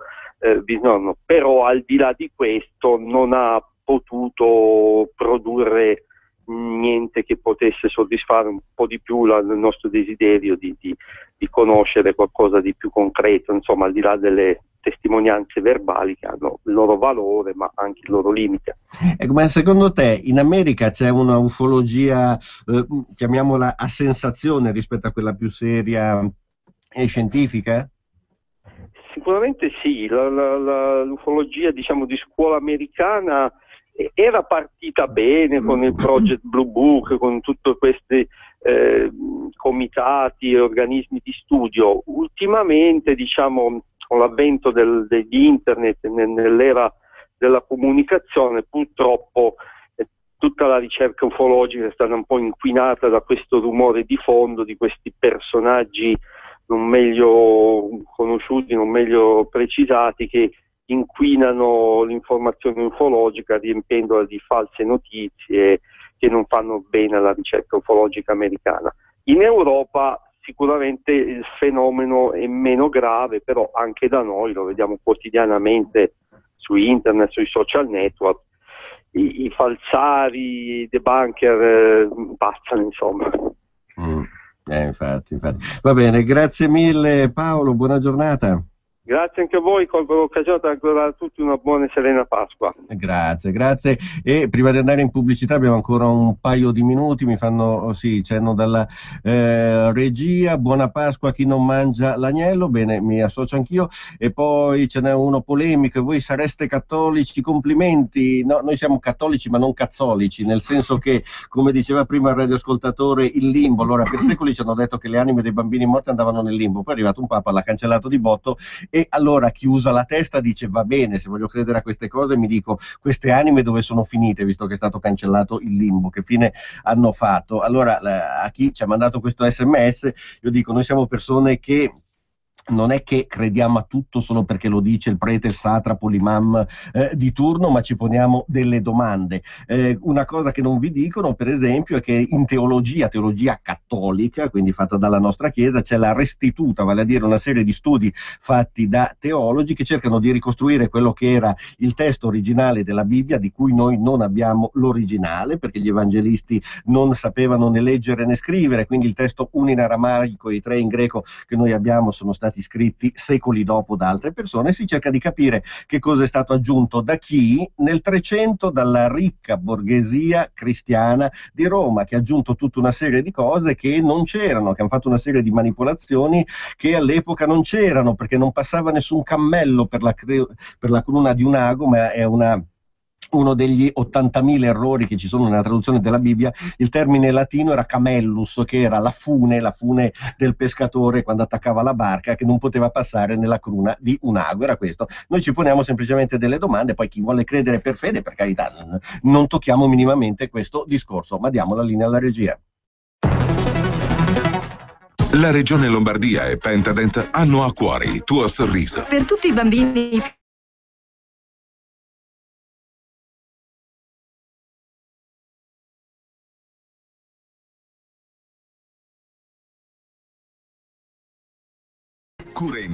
S15: bisnonno, però al di là di questo non ha potuto produrre niente che potesse soddisfare un po' di più il nostro desiderio di conoscere qualcosa di più concreto, insomma, al di là delle testimonianze verbali che hanno il loro valore ma anche il loro limite.
S1: Ecco, ma secondo te in America c'è una ufologia, chiamiamola a sensazione, rispetto a quella più seria e scientifica?
S15: Sicuramente sì, l'ufologia diciamo di scuola americana era partita bene con il Project Blue Book, con tutti questi comitati e organismi di studio. Ultimamente, diciamo, con l'avvento degli internet, nell'era della comunicazione, purtroppo tutta la ricerca ufologica è stata un po' inquinata da questo rumore di fondo di questi personaggi non meglio conosciuti, non meglio precisati, che inquinano l'informazione ufologica riempiendola di false notizie che non fanno bene alla ricerca ufologica americana. In Europa sicuramente il fenomeno è meno grave, però anche da noi lo vediamo quotidianamente su internet, sui social network, i falsari, i debunker passano, insomma.
S1: Infatti. Va bene, grazie mille Paolo, buona giornata.
S15: Grazie anche a voi, colgo l'occasione per augurare a tutti una buona e serena Pasqua.
S1: Grazie. E prima di andare in pubblicità abbiamo ancora un paio di minuti, mi fanno cenno dalla regia. Buona Pasqua a chi non mangia l'agnello, bene, mi associo anch'io. E poi ce n'è uno polemico: voi sareste cattolici, complimenti. No, noi siamo cattolici ma non cazzolici, nel senso che, come diceva prima il radioascoltatore, il limbo. Allora, per secoli ci hanno detto che le anime dei bambini morti andavano nel limbo, poi è arrivato un papa, l'ha cancellato di botto. E allora chi usa la testa dice: va bene, se voglio credere a queste cose mi dico queste anime dove sono finite, visto che è stato cancellato il limbo, che fine hanno fatto? Allora a chi ci ha mandato questo SMS io dico: noi siamo persone che non è che crediamo a tutto solo perché lo dice il prete, il satrapo, l'imam di turno, ma ci poniamo delle domande. Una cosa che non vi dicono, per esempio, è che in teologia cattolica, quindi fatta dalla nostra Chiesa, c'è la restituta, vale a dire una serie di studi fatti da teologi che cercano di ricostruire quello che era il testo originale della Bibbia, di cui noi non abbiamo l'originale, perché gli evangelisti non sapevano né leggere né scrivere, quindi il testo uno in aramaico e i 3 in greco che noi abbiamo sono stati scritti secoli dopo da altre persone. Si cerca di capire che cosa è stato aggiunto da chi nel 300 dalla ricca borghesia cristiana di Roma, che ha aggiunto tutta una serie di cose che non c'erano, che hanno fatto una serie di manipolazioni che all'epoca non c'erano, perché non passava nessun cammello per la cruna di un ago, ma è uno degli 80.000 errori che ci sono nella traduzione della Bibbia. Il termine latino era camellus, che era la fune del pescatore quando attaccava la barca, che non poteva passare nella cruna di un ago, era questo. Noi ci poniamo semplicemente delle domande, poi chi vuole credere per fede, per carità, non tocchiamo minimamente questo discorso, ma diamo la linea alla regia.
S16: La Regione Lombardia e Pentadent hanno a cuore il tuo sorriso.
S17: Per tutti i bambini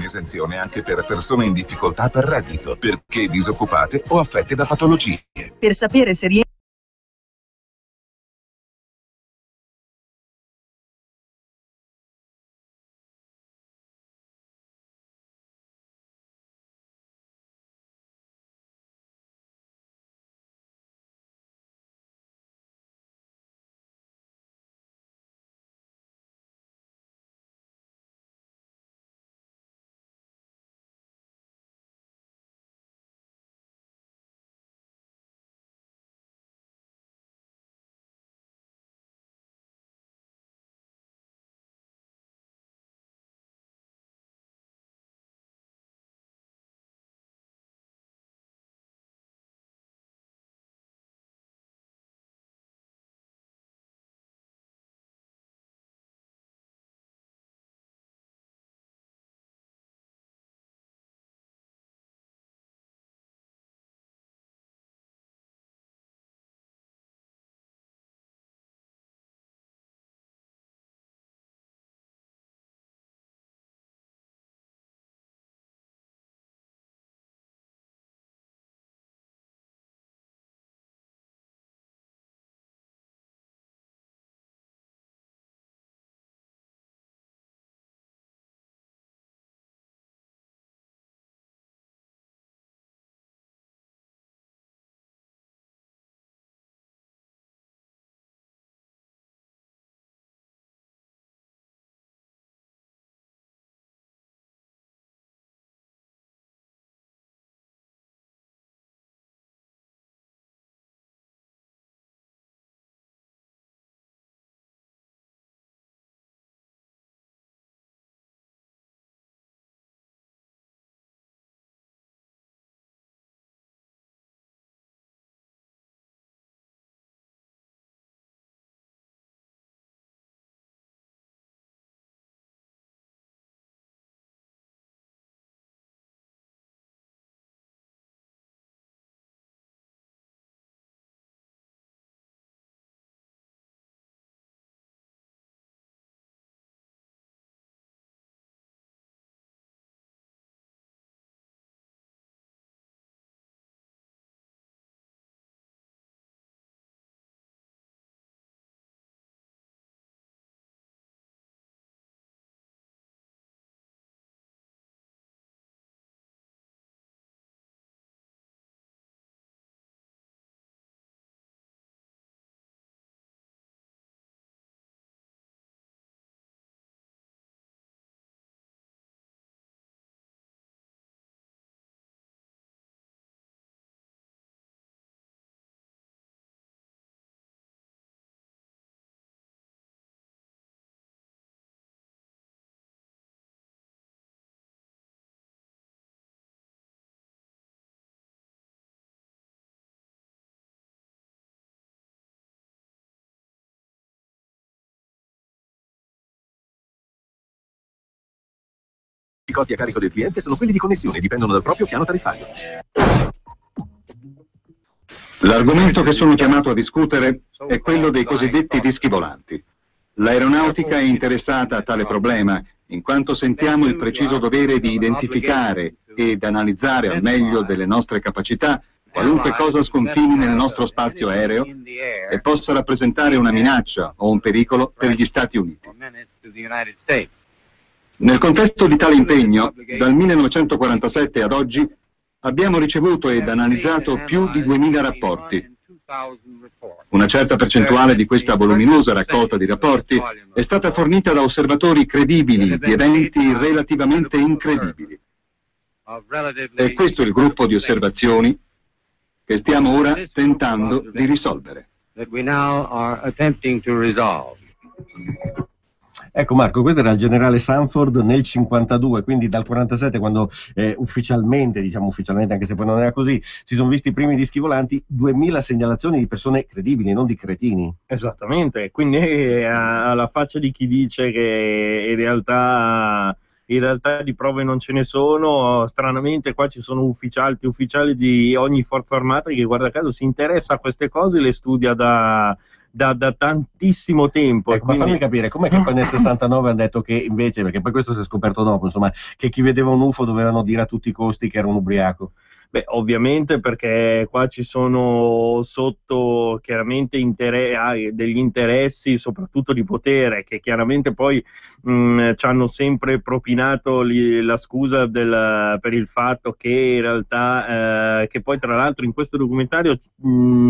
S16: un'esenzione anche per persone in difficoltà per reddito, perché disoccupate o affette da patologie.
S3: Per sapere se rientri
S17: I costi a carico del cliente sono quelli di connessione e dipendono dal proprio piano tariffario.
S18: L'argomento che sono chiamato a discutere è quello dei cosiddetti dischi volanti. L'aeronautica è interessata a tale problema, in quanto sentiamo il preciso dovere di identificare ed analizzare al meglio delle nostre capacità qualunque cosa sconfini nel nostro spazio aereo e possa rappresentare una minaccia o un pericolo per gli Stati Uniti. Nel contesto di tale impegno, dal 1947 ad oggi, abbiamo ricevuto ed analizzato più di 2000 rapporti. Una certa percentuale di questa voluminosa raccolta di rapporti è stata fornita da osservatori credibili di eventi relativamente incredibili. È questo il gruppo di osservazioni che stiamo ora tentando di risolvere.
S1: Ecco Marco, questo era il generale Sanford nel 52, quindi dal 47, quando ufficialmente, anche se poi non era così, si sono visti i primi dischi volanti, 2000 segnalazioni di persone credibili, non di cretini.
S8: Esattamente, quindi alla faccia di chi dice che in realtà di prove non ce ne sono, stranamente qua ci sono ufficiali di ogni forza armata che guarda caso si interessa a queste cose, le studia da da tantissimo tempo.
S1: Ecco, quindi... Ma fammi capire, com'è che poi nel 69 hanno detto che invece, perché poi questo si è scoperto dopo, insomma, che chi vedeva un UFO dovevano dire a tutti i costi che era un ubriaco?
S8: Beh, ovviamente perché qua ci sono sotto chiaramente degli interessi, soprattutto di potere, che chiaramente poi ci hanno sempre propinato la scusa per il fatto che in realtà, che poi tra l'altro in questo documentario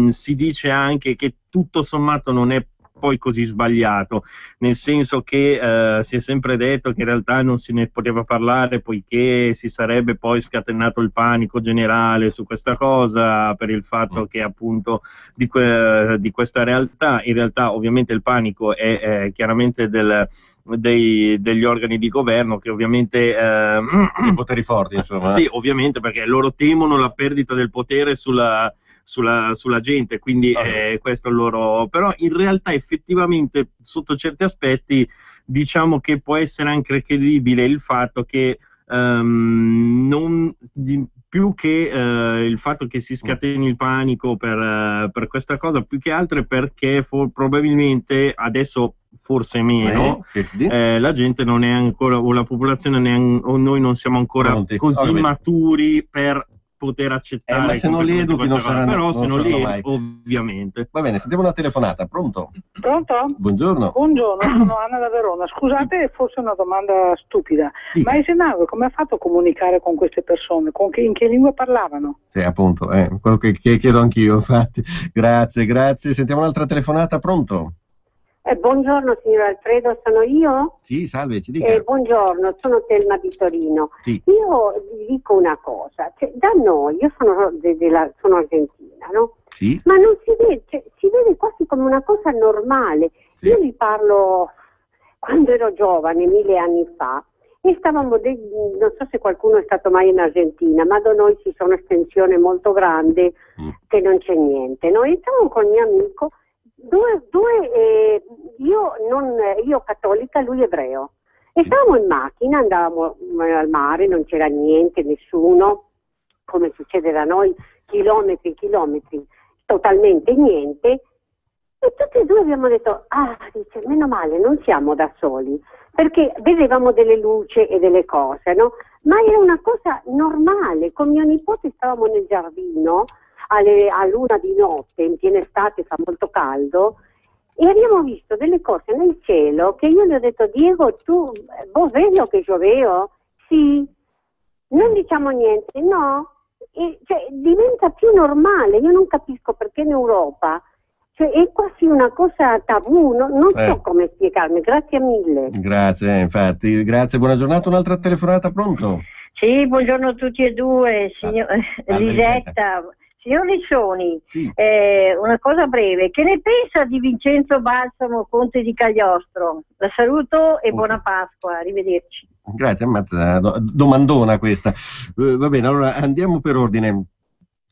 S8: si dice anche che tutto sommato non è poi così sbagliato, nel senso che si è sempre detto che in realtà non se ne poteva parlare poiché si sarebbe poi scatenato il panico generale su questa cosa per il fatto che appunto di questa realtà, in realtà ovviamente il panico è chiaramente degli organi di governo che ovviamente
S1: i poteri forti, insomma.
S8: Sì, ovviamente, perché loro temono la perdita del potere sulla gente, quindi questo è il loro... Però in realtà effettivamente sotto certi aspetti diciamo che può essere anche credibile il fatto che più che il fatto che si scateni il panico per questa cosa, più che altro è perché probabilmente adesso forse meno la gente non è ancora, o la popolazione o noi non siamo ancora così maturi per poter accettare,
S1: ma se non li educhi non saranno,
S8: però se non li
S1: mai.
S8: Ovviamente.
S1: Va bene, sentiamo una telefonata. Pronto?
S19: Pronto?
S1: Buongiorno.
S19: Buongiorno, sono Anna da Verona. Scusate, forse è una domanda stupida, ma Eisenhower come ha fatto a comunicare con queste persone? In che lingua parlavano?
S1: Sì, appunto, quello che chiedo anch'io, infatti. Grazie. Sentiamo un'altra telefonata. Pronto?
S20: Buongiorno signor Alfredo, sono io?
S1: Sì, salve, ci dica.
S20: Buongiorno, sono Telma di Torino.
S1: Sì.
S20: Io vi dico una cosa, da noi, io sono argentina, no?
S1: Sì.
S20: Ma non si vede, si vede quasi come una cosa normale. Sì. Io vi parlo quando ero giovane, 1000 anni fa, e stavamo, non so se qualcuno è stato mai in Argentina, ma da noi ci sono estensioni molto grandi che non c'è niente. Noi stavamo con il mio amico, io cattolica, lui ebreo, e stavamo in macchina, andavamo al mare, non c'era niente, nessuno, come succede da noi, chilometri, totalmente niente, e tutti e due abbiamo detto, dice, meno male, non siamo da soli, perché vedevamo delle luci e delle cose, no? Ma era una cosa normale. Con mio nipote stavamo nel giardino, a luna di notte, in piena estate, fa molto caldo, e abbiamo visto delle cose nel cielo che io gli ho detto, Diego, vos ves lo che io veo? Sì. Non diciamo niente, no. E, diventa più normale. Io non capisco perché in Europa è quasi una cosa tabù, non so come spiegarmi. Grazie mille.
S1: Grazie, infatti. Grazie, buona giornata. Un'altra telefonata, pronto?
S21: Sì, buongiorno a tutti e due, Lisetta. Signor Riccioni, sì. Una cosa breve, che ne pensa di Vincenzo Balsamo, conte di Cagliostro? La saluto e buona Pasqua, arrivederci.
S1: Grazie, domandona questa. Va bene, allora andiamo per ordine.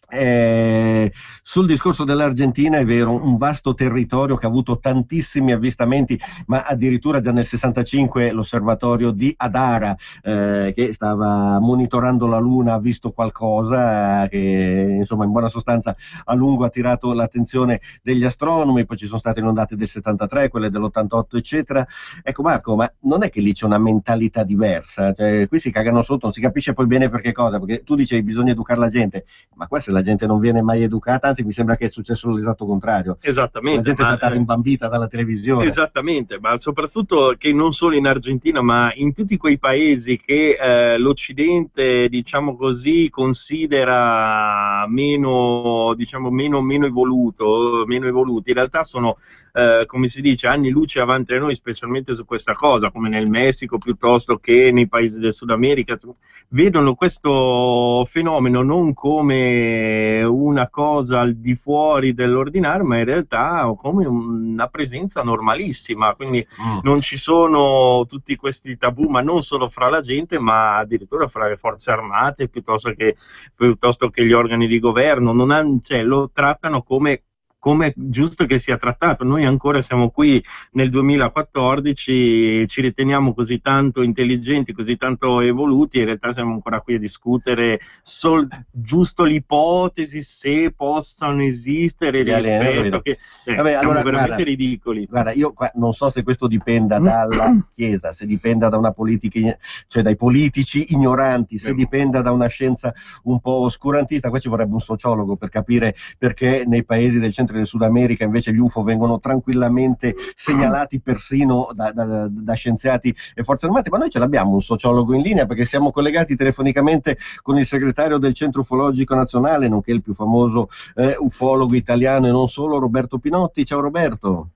S1: Sul discorso dell'Argentina è vero, un vasto territorio che ha avuto tantissimi avvistamenti, ma addirittura già nel 65 l'osservatorio di Adara che stava monitorando la Luna ha visto qualcosa che insomma in buona sostanza a lungo ha attirato l'attenzione degli astronomi. Poi ci sono state le ondate del 73, quelle dell'88 eccetera. Ecco Marco, ma non è che lì c'è una mentalità diversa, qui si cagano sotto, non si capisce poi bene perché cosa, perché tu dicevi bisogna educare la gente, ma qua se la gente non viene mai educata, anzi mi sembra che è successo l'esatto contrario.
S8: Esattamente.
S1: La gente è stata rimbambita dalla televisione.
S8: Esattamente, ma soprattutto che non solo in Argentina, ma in tutti quei paesi che l'Occidente, diciamo così, considera meno evoluti, in realtà sono, come si dice, anni luce avanti a noi, specialmente su questa cosa, come nel Messico piuttosto che nei paesi del Sud America, vedono questo fenomeno non come una cosa al di fuori dell'ordinario, ma in realtà come una presenza normalissima, quindi non ci sono tutti questi tabù, ma non solo fra la gente, ma addirittura fra le forze armate piuttosto che gli organi di governo, lo trattano come come è giusto che sia trattato. Noi ancora siamo qui nel 2014, ci riteniamo così tanto intelligenti, così tanto evoluti, e in realtà siamo ancora qui a discutere giusto l'ipotesi se possano esistere rispetto che
S1: Vabbè,
S8: siamo
S1: allora,
S8: veramente ridicoli.
S1: Guarda, io non so se questo dipenda dalla Chiesa, se dipenda da una politica, cioè dai politici ignoranti, se dipenda da una scienza un po' oscurantista. Qua ci vorrebbe un sociologo per capire perché nei paesi del centro e del Sud America invece gli UFO vengono tranquillamente segnalati persino da scienziati e forze armate. Ma noi ce l'abbiamo un sociologo in linea, perché siamo collegati telefonicamente con il segretario del Centro Ufologico Nazionale, nonché il più famoso ufologo italiano e non solo, Roberto Pinotti. Ciao Roberto.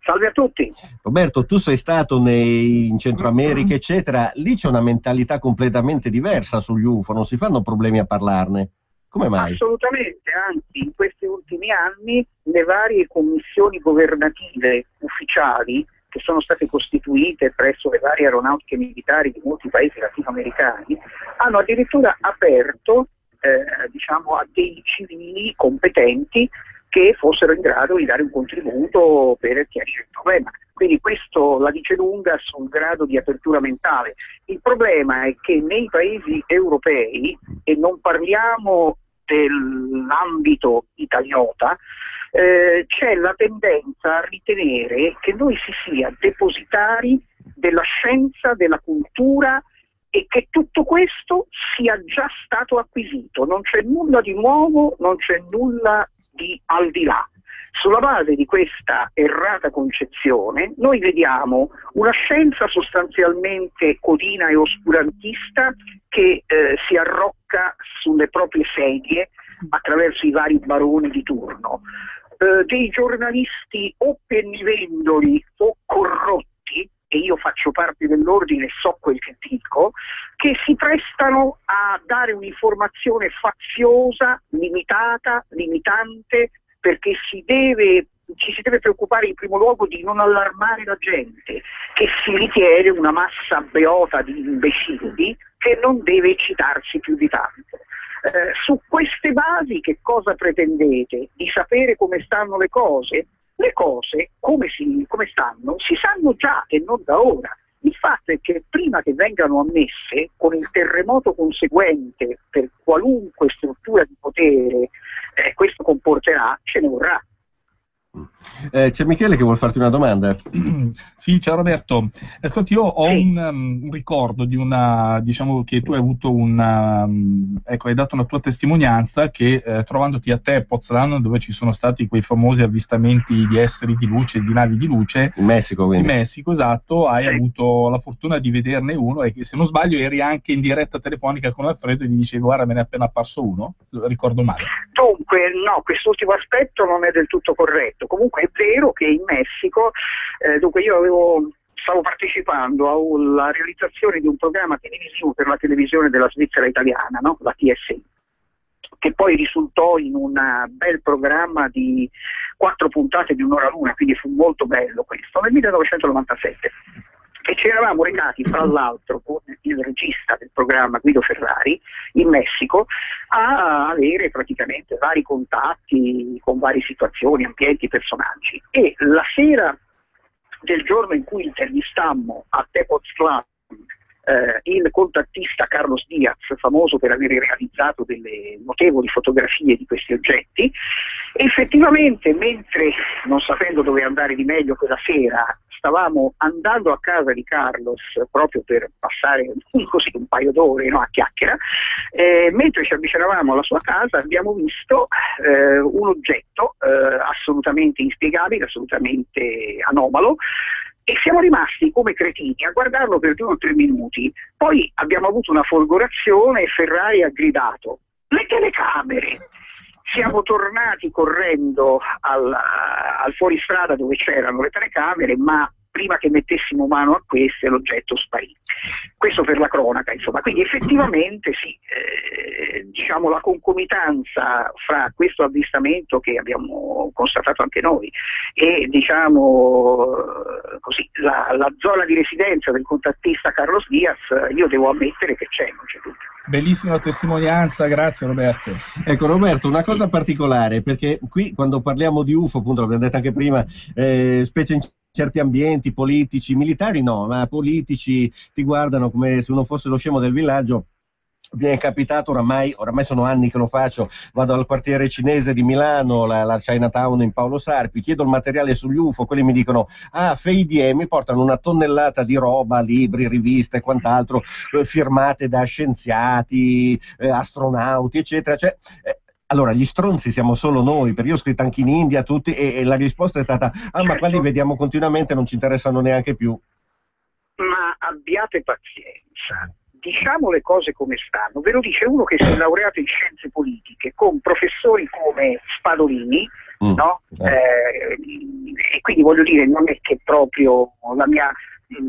S2: Salve a tutti.
S1: Roberto, tu sei stato in Centro America, eccetera. Lì c'è una mentalità completamente diversa sugli UFO, non si fanno problemi a parlarne. Come mai?
S2: Assolutamente, anzi in questi ultimi anni le varie commissioni governative ufficiali che sono state costituite presso le varie aeronautiche militari di molti paesi latinoamericani hanno addirittura aperto a dei civili competenti che fossero in grado di dare un contributo per chiarire il problema. Quindi questo la dice lunga sul grado di apertura mentale. Il problema è che nei paesi europei, e non parliamo dell'ambito italiota, c'è la tendenza a ritenere che noi si sia depositari della scienza, della cultura, e che tutto questo sia già stato acquisito. Non c'è nulla di nuovo, non c'è nulla di al di là. Sulla base di questa errata concezione noi vediamo una scienza sostanzialmente codina e oscurantista che si arrocca sulle proprie sedie attraverso i vari baroni di turno, dei giornalisti o pennivendoli o corrotti, e io faccio parte dell'ordine e so quel che dico, che si prestano a dare un'informazione faziosa, limitata, limitante, perché ci si deve preoccupare in primo luogo di non allarmare la gente, che si ritiene una massa beota di imbecilli che non deve eccitarsi più di tanto. Su queste basi che cosa pretendete? Di sapere come stanno le cose? Le cose, come stanno, si sanno già e non da ora. Il fatto è che prima che vengano ammesse, con il terremoto conseguente per qualunque struttura di potere questo comporterà, ce ne vorrà.
S1: C'è Michele che vuol farti una domanda.
S7: Sì, ciao Roberto. Ascolti, io ho un ricordo di diciamo che tu hai avuto hai dato una tua testimonianza che trovandoti a te a Poznan, dove ci sono stati quei famosi avvistamenti di esseri di luce, di navi di luce.
S1: In Messico, quindi.
S7: In Messico, esatto, hai avuto la fortuna di vederne uno e che, se non sbaglio, eri anche in diretta telefonica con Alfredo e gli dicevi: guarda, me ne è appena apparso uno. Ricordo male.
S2: Dunque, no, quest'ultimo aspetto non è del tutto corretto. Comunque è vero che in Messico, dunque io stavo partecipando alla realizzazione di un programma televisivo per la televisione della Svizzera italiana, no? La TSI, che poi risultò in un bel programma di 4 puntate di un'ora l'una, quindi fu molto bello questo, nel 1997. E ci eravamo recati, fra l'altro, con il regista del programma, Guido Ferrari, in Messico, a avere praticamente vari contatti con varie situazioni, ambienti, personaggi. E la sera del giorno in cui intervistammo a Tepoztlán il contattista Carlos Diaz, famoso per aver realizzato delle notevoli fotografie di questi oggetti, effettivamente, mentre non sapendo dove andare di meglio quella sera, stavamo andando a casa di Carlos proprio per passare così un paio d'ore, no, a chiacchiera, mentre ci avvicinavamo alla sua casa abbiamo visto un oggetto assolutamente inspiegabile, assolutamente anomalo, e siamo rimasti come cretini a guardarlo per 2 o 3 minuti. Poi abbiamo avuto una folgorazione e Ferrari ha gridato: le telecamere! Siamo tornati correndo al fuoristrada dove c'erano le telecamere, ma prima che mettessimo mano a queste l'oggetto sparì. Questo per la cronaca, insomma. Quindi effettivamente sì, diciamo la concomitanza fra questo avvistamento che abbiamo constatato anche noi e diciamo così, la zona di residenza del contattista Carlos Diaz, io devo ammettere che c'è, non c'è dubbio.
S7: Bellissima testimonianza, grazie Roberto.
S1: Ecco Roberto, una cosa particolare, perché qui quando parliamo di UFO, appunto l'abbiamo detto anche prima, specie in certi ambienti politici, militari no, ma politici ti guardano come se uno fosse lo scemo del villaggio. Mi è capitato oramai sono anni che lo faccio, vado al quartiere cinese di Milano, la Chinatown in Paolo Sarpi, chiedo il materiale sugli UFO, quelli mi dicono FEIDIE, mi portano una tonnellata di roba, libri, riviste e quant'altro, firmate da scienziati, astronauti eccetera, cioè, allora gli stronzi siamo solo noi, perché io ho scritto anche in India tutti e la risposta è stata ma quelli vediamo continuamente, non ci interessano neanche più.
S2: Ma abbiate pazienza, diciamo le cose come stanno, ve lo dice uno che si è laureato in scienze politiche con professori come Spadolini, no? E quindi voglio dire, non è che proprio la mia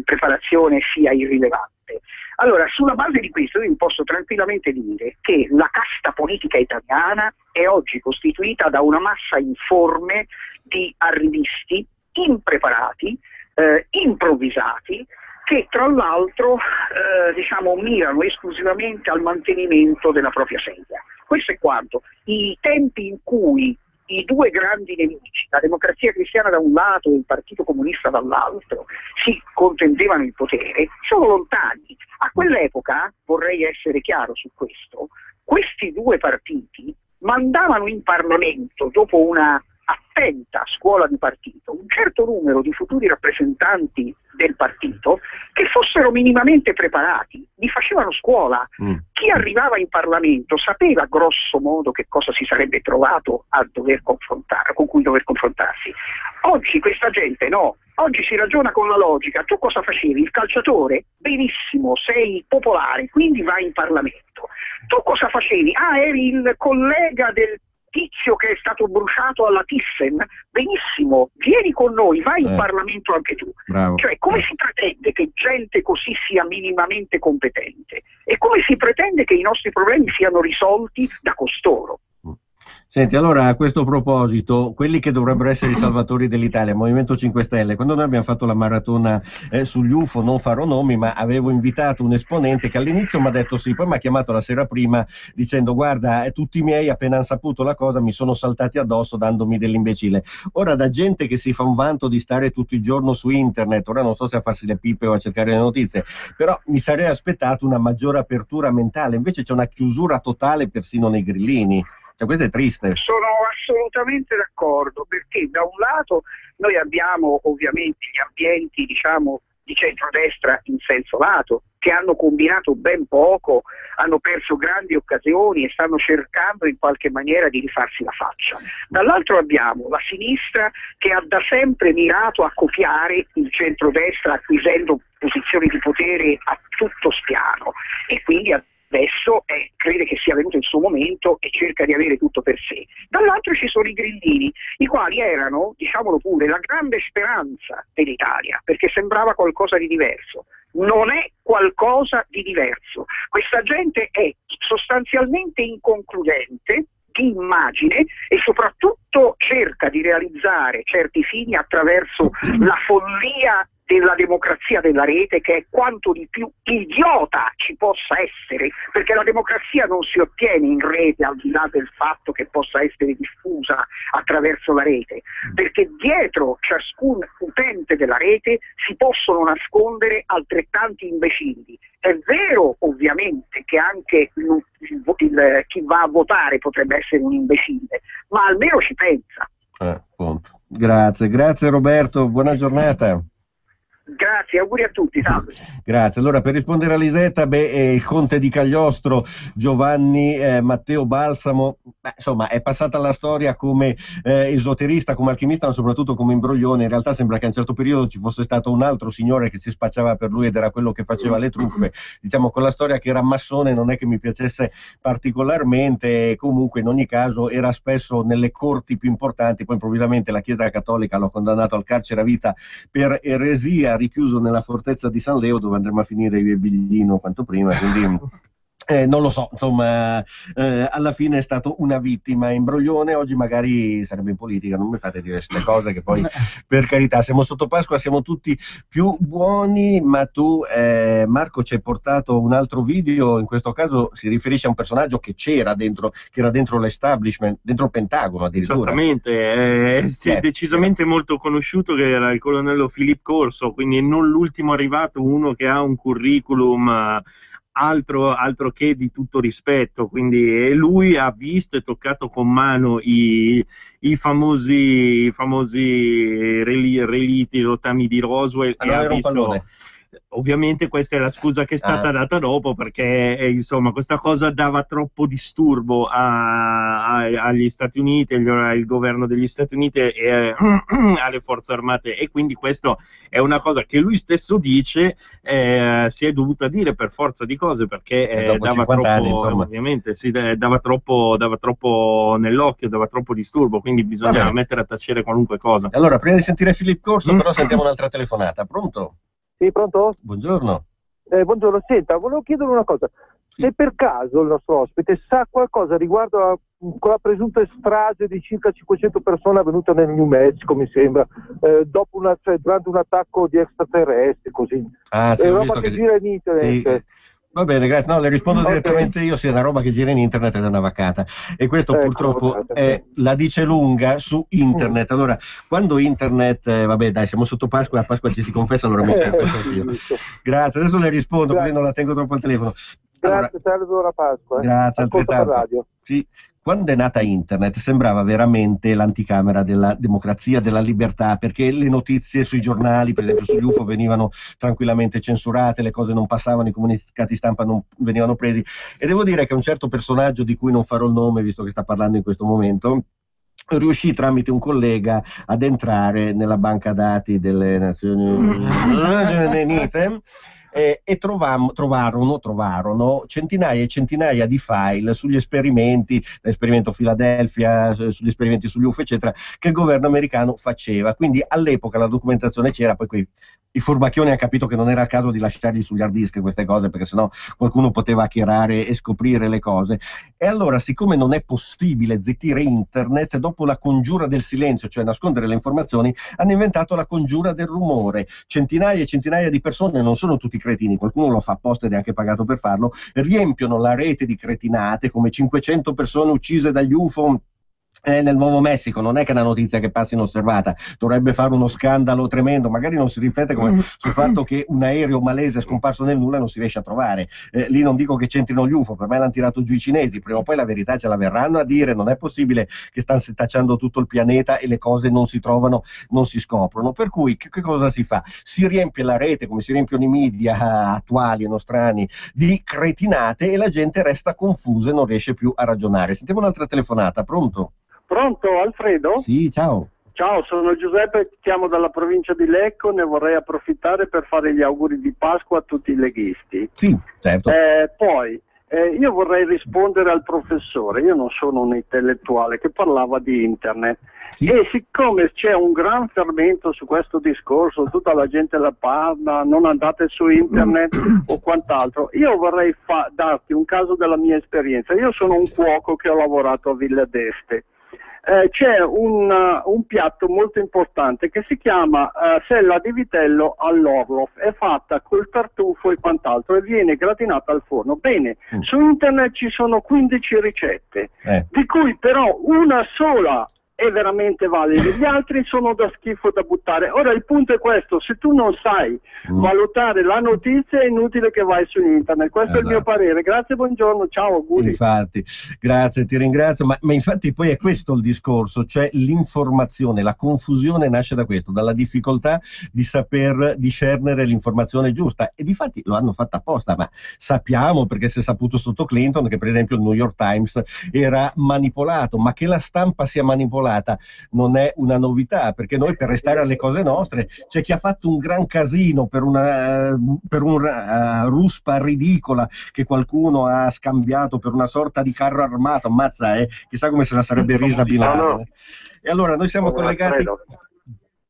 S2: preparazione sia irrilevante. Allora, sulla base di questo io vi posso tranquillamente dire che la casta politica italiana è oggi costituita da una massa informe di arrivisti impreparati, improvvisati, che tra l'altro diciamo mirano esclusivamente al mantenimento della propria sedia. Questo è quanto. I tempi in cui i due grandi nemici, la Democrazia Cristiana da un lato e il Partito Comunista dall'altro, si contendevano il potere, sono lontani. A quell'epoca, vorrei essere chiaro su questo, questi due partiti mandavano in Parlamento, dopo una attenta scuola di partito, un certo numero di futuri rappresentanti del partito che fossero minimamente preparati, li facevano scuola. Chi arrivava in Parlamento sapeva grosso modo che cosa si sarebbe trovato a dover confrontare, con cui dover confrontarsi. Oggi questa gente no, oggi si ragiona con la logica. Tu cosa facevi? Il calciatore? Benissimo, sei popolare, quindi vai in Parlamento. Tu cosa facevi? Eri il collega del tizio che è stato bruciato alla Thyssen, benissimo, vieni con noi, vai in Parlamento anche tu.
S1: Bravo.
S2: Cioè, come si pretende che gente così sia minimamente competente? E come si pretende che i nostri problemi siano risolti da costoro?
S1: Senti, allora a questo proposito, quelli che dovrebbero essere i salvatori dell'Italia, Movimento 5 Stelle, quando noi abbiamo fatto la maratona sugli UFO, non farò nomi, ma avevo invitato un esponente che all'inizio mi ha detto sì, poi mi ha chiamato la sera prima dicendo guarda, tutti i miei appena hanno saputo la cosa mi sono saltati addosso dandomi dell'imbecille. Ora da gente che si fa un vanto di stare tutto il giorno su internet, ora non so se a farsi le pipe o a cercare le notizie, però mi sarei aspettato una maggiore apertura mentale, invece c'è una chiusura totale persino nei grillini. Cioè, questo è triste.
S2: Sono assolutamente d'accordo, perché da un lato noi abbiamo ovviamente gli ambienti, diciamo, di centrodestra in senso lato, che hanno combinato ben poco, hanno perso grandi occasioni e stanno cercando in qualche maniera di rifarsi la faccia. Dall'altro abbiamo la sinistra che ha da sempre mirato a copiare il centrodestra acquisendo posizioni di potere a tutto spiano e quindi adesso crede che sia venuto il suo momento e cerca di avere tutto per sé. Dall'altro ci sono i grillini, i quali erano, diciamolo pure, la grande speranza dell'Italia, perché sembrava qualcosa di diverso. Non è qualcosa di diverso. Questa gente è sostanzialmente inconcludente, di immagine e soprattutto cerca di realizzare certi fini attraverso la follia della democrazia della rete, che è quanto di più idiota ci possa essere, perché la democrazia non si ottiene in rete al di là del fatto che possa essere diffusa attraverso la rete, perché dietro ciascun utente della rete si possono nascondere altrettanti imbecilli. È vero ovviamente che anche chi va a votare potrebbe essere un imbecille, ma almeno ci pensa.
S1: Grazie Roberto, buona giornata.
S2: Grazie, auguri a tutti, salve.
S1: Grazie. Allora, per rispondere a Lisetta, il conte di Cagliostro, Giovanni Matteo Balsamo, insomma, è passata alla storia come esoterista, come alchimista, ma soprattutto come imbroglione. In realtà sembra che a un certo periodo ci fosse stato un altro signore che si spacciava per lui ed era quello che faceva le truffe. Diciamo, con la storia che era massone non è che mi piacesse particolarmente, comunque in ogni caso era spesso nelle corti più importanti. Poi improvvisamente la Chiesa Cattolica l'ha condannato al carcere a vita per eresia, richiuso nella fortezza di San Leo, dove andremo a finire il biglino quanto prima, quindi non lo so, insomma, alla fine è stato una vittima imbroglione. Oggi magari sarebbe in politica, non mi fate dire queste cose che poi, per carità, siamo sotto Pasqua, siamo tutti più buoni, ma tu Marco ci hai portato un altro video, in questo caso si riferisce a un personaggio che c'era dentro, che era dentro l'establishment, dentro il Pentagono addirittura.
S8: Esattamente, sì, decisamente molto conosciuto, che era il colonnello Philip Corso, quindi non l'ultimo arrivato, uno che ha un curriculum altro che di tutto rispetto, quindi lui ha visto e toccato con mano i famosi reliti, rottami di Roswell, e ha visto. Ovviamente questa è la scusa che è stata data dopo, perché insomma questa cosa dava troppo disturbo agli Stati Uniti, al governo degli Stati Uniti e alle forze armate, e quindi questo è una cosa che lui stesso dice si è dovuta dire per forza di cose, perché dava troppo anni, ovviamente dava troppo nell'occhio, dava troppo disturbo, quindi bisognava mettere a tacere qualunque cosa.
S1: Allora, prima di sentire Philip Corso però sentiamo un'altra telefonata. Pronto?
S6: Sì, pronto?
S1: Buongiorno.
S6: Buongiorno, senta, volevo chiedere una cosa. Se per caso il nostro ospite sa qualcosa riguardo a quella presunta strage di circa 500 persone avvenuta nel New Mexico, mi sembra, durante un attacco di extraterrestri, così. È roba che gira in internet.
S1: Sì. Va bene, grazie. No, le rispondo direttamente io, sì, è una roba che gira in internet ed è una vacata. E questo purtroppo la dice lunga su internet. Allora, quando internet, vabbè dai, siamo sotto Pasqua, a Pasqua ci si confessa, allora mi c'è io. Grazie, adesso le rispondo, così non la tengo troppo al telefono.
S6: Grazie, buona Pasqua.
S1: Grazie, altrettanto. Sì. Quando è nata internet sembrava veramente l'anticamera della democrazia, della libertà, perché le notizie sui giornali, per esempio sugli UFO, venivano tranquillamente censurate, le cose non passavano, i comunicati stampa non venivano presi, e devo dire che un certo personaggio, di cui non farò il nome visto che sta parlando in questo momento, riuscì tramite un collega ad entrare nella banca dati delle Nazioni Unite e trovarono centinaia e centinaia di file sugli esperimenti, l'esperimento Philadelphia, sugli esperimenti sugli UFO, eccetera, che il governo americano faceva. Quindi all'epoca la documentazione c'era, poi i furbacchioni hanno capito che non era il caso di lasciargli sugli hard disk queste cose, perché sennò qualcuno poteva hackerare e scoprire le cose. E allora, siccome non è possibile zittire internet, dopo la congiura del silenzio, cioè nascondere le informazioni, hanno inventato la congiura del rumore. Centinaia e centinaia di persone, non sono tutti cretini, qualcuno lo fa apposta ed è anche pagato per farlo, riempiono la rete di cretinate, come 500 persone uccise dagli UFO nel Nuovo Messico. Non è che è una notizia che passa inosservata, dovrebbe fare uno scandalo tremendo, magari non si riflette come sul fatto che un aereo malese è scomparso nel nulla e non si riesce a trovare. Lì non dico che c'entrino gli UFO, per me l'hanno tirato giù i cinesi, prima o poi la verità ce la verranno a dire. Non è possibile che stanno setacciando tutto il pianeta e le cose non si trovano, non si scoprono. Per cui che cosa si fa? Si riempie la rete, come si riempiono i media attuali e nostrani, di cretinate, e la gente resta confusa e non riesce più a ragionare. Sentiamo un'altra telefonata. Pronto?
S15: Pronto, Alfredo?
S1: Sì, ciao.
S15: Ciao, sono Giuseppe, chiamo dalla provincia di Lecco, ne vorrei approfittare per fare gli auguri di Pasqua a tutti i leghisti.
S1: Sì, certo.
S15: Poi, io vorrei rispondere al professore, io non sono un intellettuale, che parlava di internet. Sì. E siccome c'è un gran fermento su questo discorso, tutta la gente la parla, non andate su internet o quant'altro, io vorrei darti un caso della mia esperienza. Io sono un cuoco che ho lavorato a Villa d'Este. C'è un piatto molto importante che si chiama sella di vitello all'Orloff, è fatta col tartufo e quant'altro e viene gratinata al forno. Bene, su internet ci sono 15 ricette, di cui però una sola è veramente valido, gli altri sono da schifo da buttare. Ora il punto è questo: se tu non sai valutare la notizia è inutile che vai su internet. Questo è il mio parere. Grazie, buongiorno, ciao, auguri.
S1: Infatti, grazie, ti ringrazio, ma infatti poi è questo il discorso, cioè l'informazione, la confusione nasce da questo, dalla difficoltà di saper discernere l'informazione giusta, e difatti lo hanno fatta apposta, ma sappiamo, perché si è saputo sotto Clinton, che per esempio il New York Times era manipolato, ma che la stampa sia manipolata non è una novità, perché noi, per restare alle cose nostre, c'è chi ha fatto un gran casino per una ruspa ridicola che qualcuno ha scambiato per una sorta di carro armato, ammazza, chissà come se la sarebbe risa Bin Laden. E allora noi siamo collegati.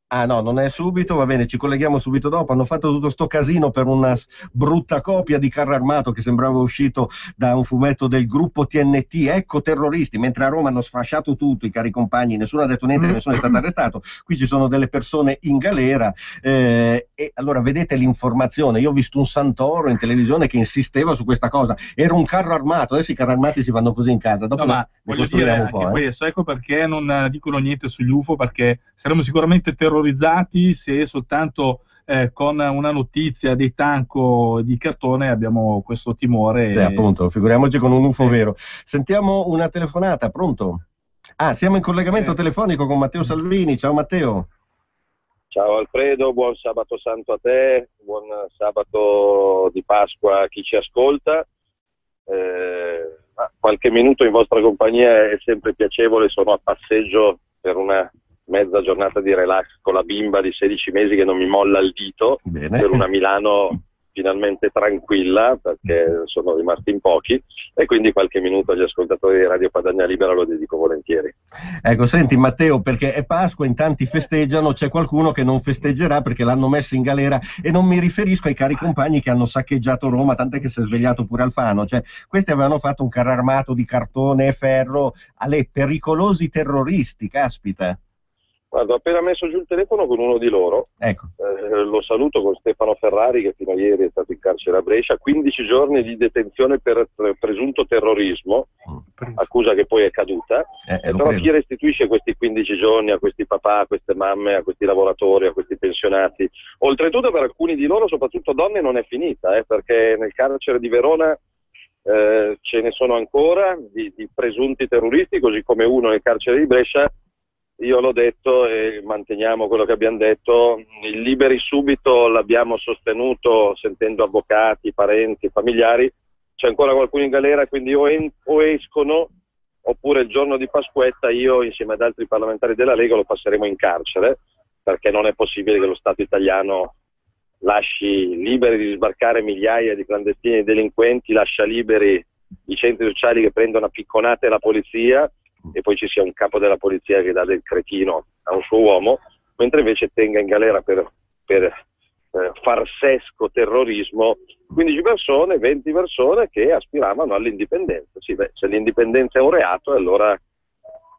S1: Ah no, non è subito, va bene, ci colleghiamo subito dopo. Hanno fatto tutto sto casino per una brutta copia di carro armato che sembrava uscito da un fumetto del gruppo TNT, ecco terroristi, mentre a Roma hanno sfasciato tutto, i cari compagni, nessuno ha detto niente, nessuno è stato arrestato, qui ci sono delle persone in galera, e allora vedete l'informazione. Io ho visto un Santoro in televisione che insisteva su questa cosa, era un carro armato, adesso i carri armati si fanno così in casa, dopo
S7: ma voglio dire
S1: un
S7: anche
S1: po',
S7: questo, ecco perché non dicono niente sugli UFO, perché saremmo sicuramente terrorizzati se soltanto con una notizia dei tanco di cartone abbiamo questo timore.
S1: Sì, appunto, figuriamoci con un UFO vero. Sentiamo una telefonata, pronto? Ah, siamo in collegamento telefonico con Matteo Salvini. Ciao Matteo.
S5: Ciao Alfredo, buon sabato santo a te, buon sabato di Pasqua a chi ci ascolta. Qualche minuto in vostra compagnia è sempre piacevole, sono a passeggio per una mezza giornata di relax con la bimba di 16 mesi che non mi molla il dito. Bene. Per una Milano finalmente tranquilla, perché sono rimasti in pochi, e quindi qualche minuto agli ascoltatori di Radio Padania Libera lo dedico volentieri.
S1: Ecco, senti Matteo, perché è Pasqua, in tanti festeggiano, c'è qualcuno che non festeggerà perché l'hanno messo in galera, e non mi riferisco ai cari compagni che hanno saccheggiato Roma, tant'è che si è svegliato pure Alfano, cioè questi avevano fatto un carro armato di cartone e ferro alle pericolosi terroristi, caspita.
S5: Guarda, ho appena messo giù il telefono con uno di loro,
S1: ecco.
S5: Lo saluto, con Stefano Ferrari, che fino a ieri è stato in carcere a Brescia, 15 giorni di detenzione per presunto terrorismo, accusa che poi è caduta, però chi restituisce questi 15 giorni a questi papà, a queste mamme, a questi lavoratori, a questi pensionati? Oltretutto per alcuni di loro, soprattutto donne, non è finita, perché nel carcere di Verona ce ne sono ancora di presunti terroristi, così come uno nel carcere di Brescia. Io l'ho detto e manteniamo quello che abbiamo detto, il liberi subito l'abbiamo sostenuto sentendo avvocati, parenti, familiari, c'è ancora qualcuno in galera, quindi o escono, oppure il giorno di Pasquetta io insieme ad altri parlamentari della Lega lo passeremo in carcere, perché non è possibile che lo Stato italiano lasci liberi di sbarcare migliaia di clandestini e delinquenti, lascia liberi i centri sociali che prendono a picconate la polizia, e poi ci sia un capo della polizia che dà del cretino a un suo uomo, mentre invece tenga in galera per farsesco terrorismo 15 persone, 20 persone che aspiravano all'indipendenza. Sì, se l'indipendenza è un reato, allora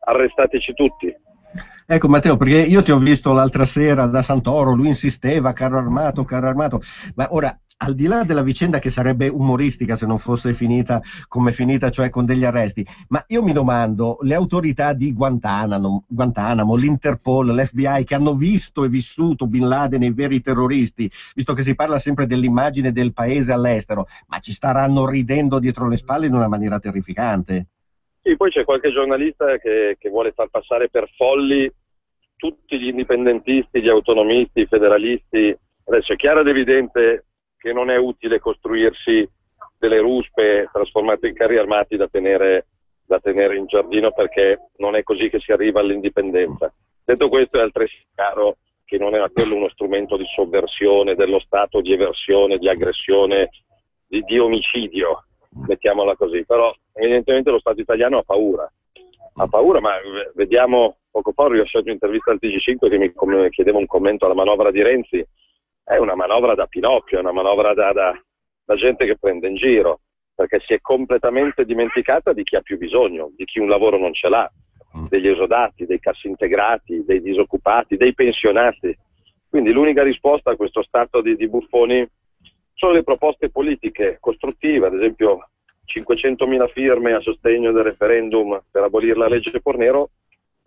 S5: arrestateci tutti.
S1: Ecco Matteo, perché io ti ho visto l'altra sera da Santoro, lui insisteva, carro armato, ma ora, al di là della vicenda che sarebbe umoristica se non fosse finita come è finita, cioè con degli arresti, ma io mi domando, le autorità di Guantanamo, l'Interpol, l'FBI, che hanno visto e vissuto Bin Laden e i veri terroristi, visto che si parla sempre dell'immagine del paese all'estero, ma ci staranno ridendo dietro le spalle in una maniera terrificante.
S5: Sì, poi c'è qualche giornalista che vuole far passare per folli tutti gli indipendentisti, gli autonomisti, i federalisti. Adesso è chiaro ed evidente che non è utile costruirsi delle ruspe trasformate in carri armati da tenere in giardino, perché non è così che si arriva all'indipendenza. Detto questo, è altresì chiaro che non era quello uno strumento di sovversione dello Stato, di eversione, di aggressione, di omicidio, mettiamola così. Però evidentemente lo Stato italiano ha paura, ma vediamo, poco fa ho rilasciato un'intervista al TG5 che mi chiedeva un commento alla manovra di Renzi. È una manovra da Pinocchio, è una manovra da gente che prende in giro, perché si è completamente dimenticata di chi ha più bisogno, di chi un lavoro non ce l'ha, degli esodati, dei cassintegrati, dei disoccupati, dei pensionati. Quindi l'unica risposta a questo stato di buffoni sono le proposte politiche costruttive, ad esempio 500.000 firme a sostegno del referendum per abolire la legge Fornero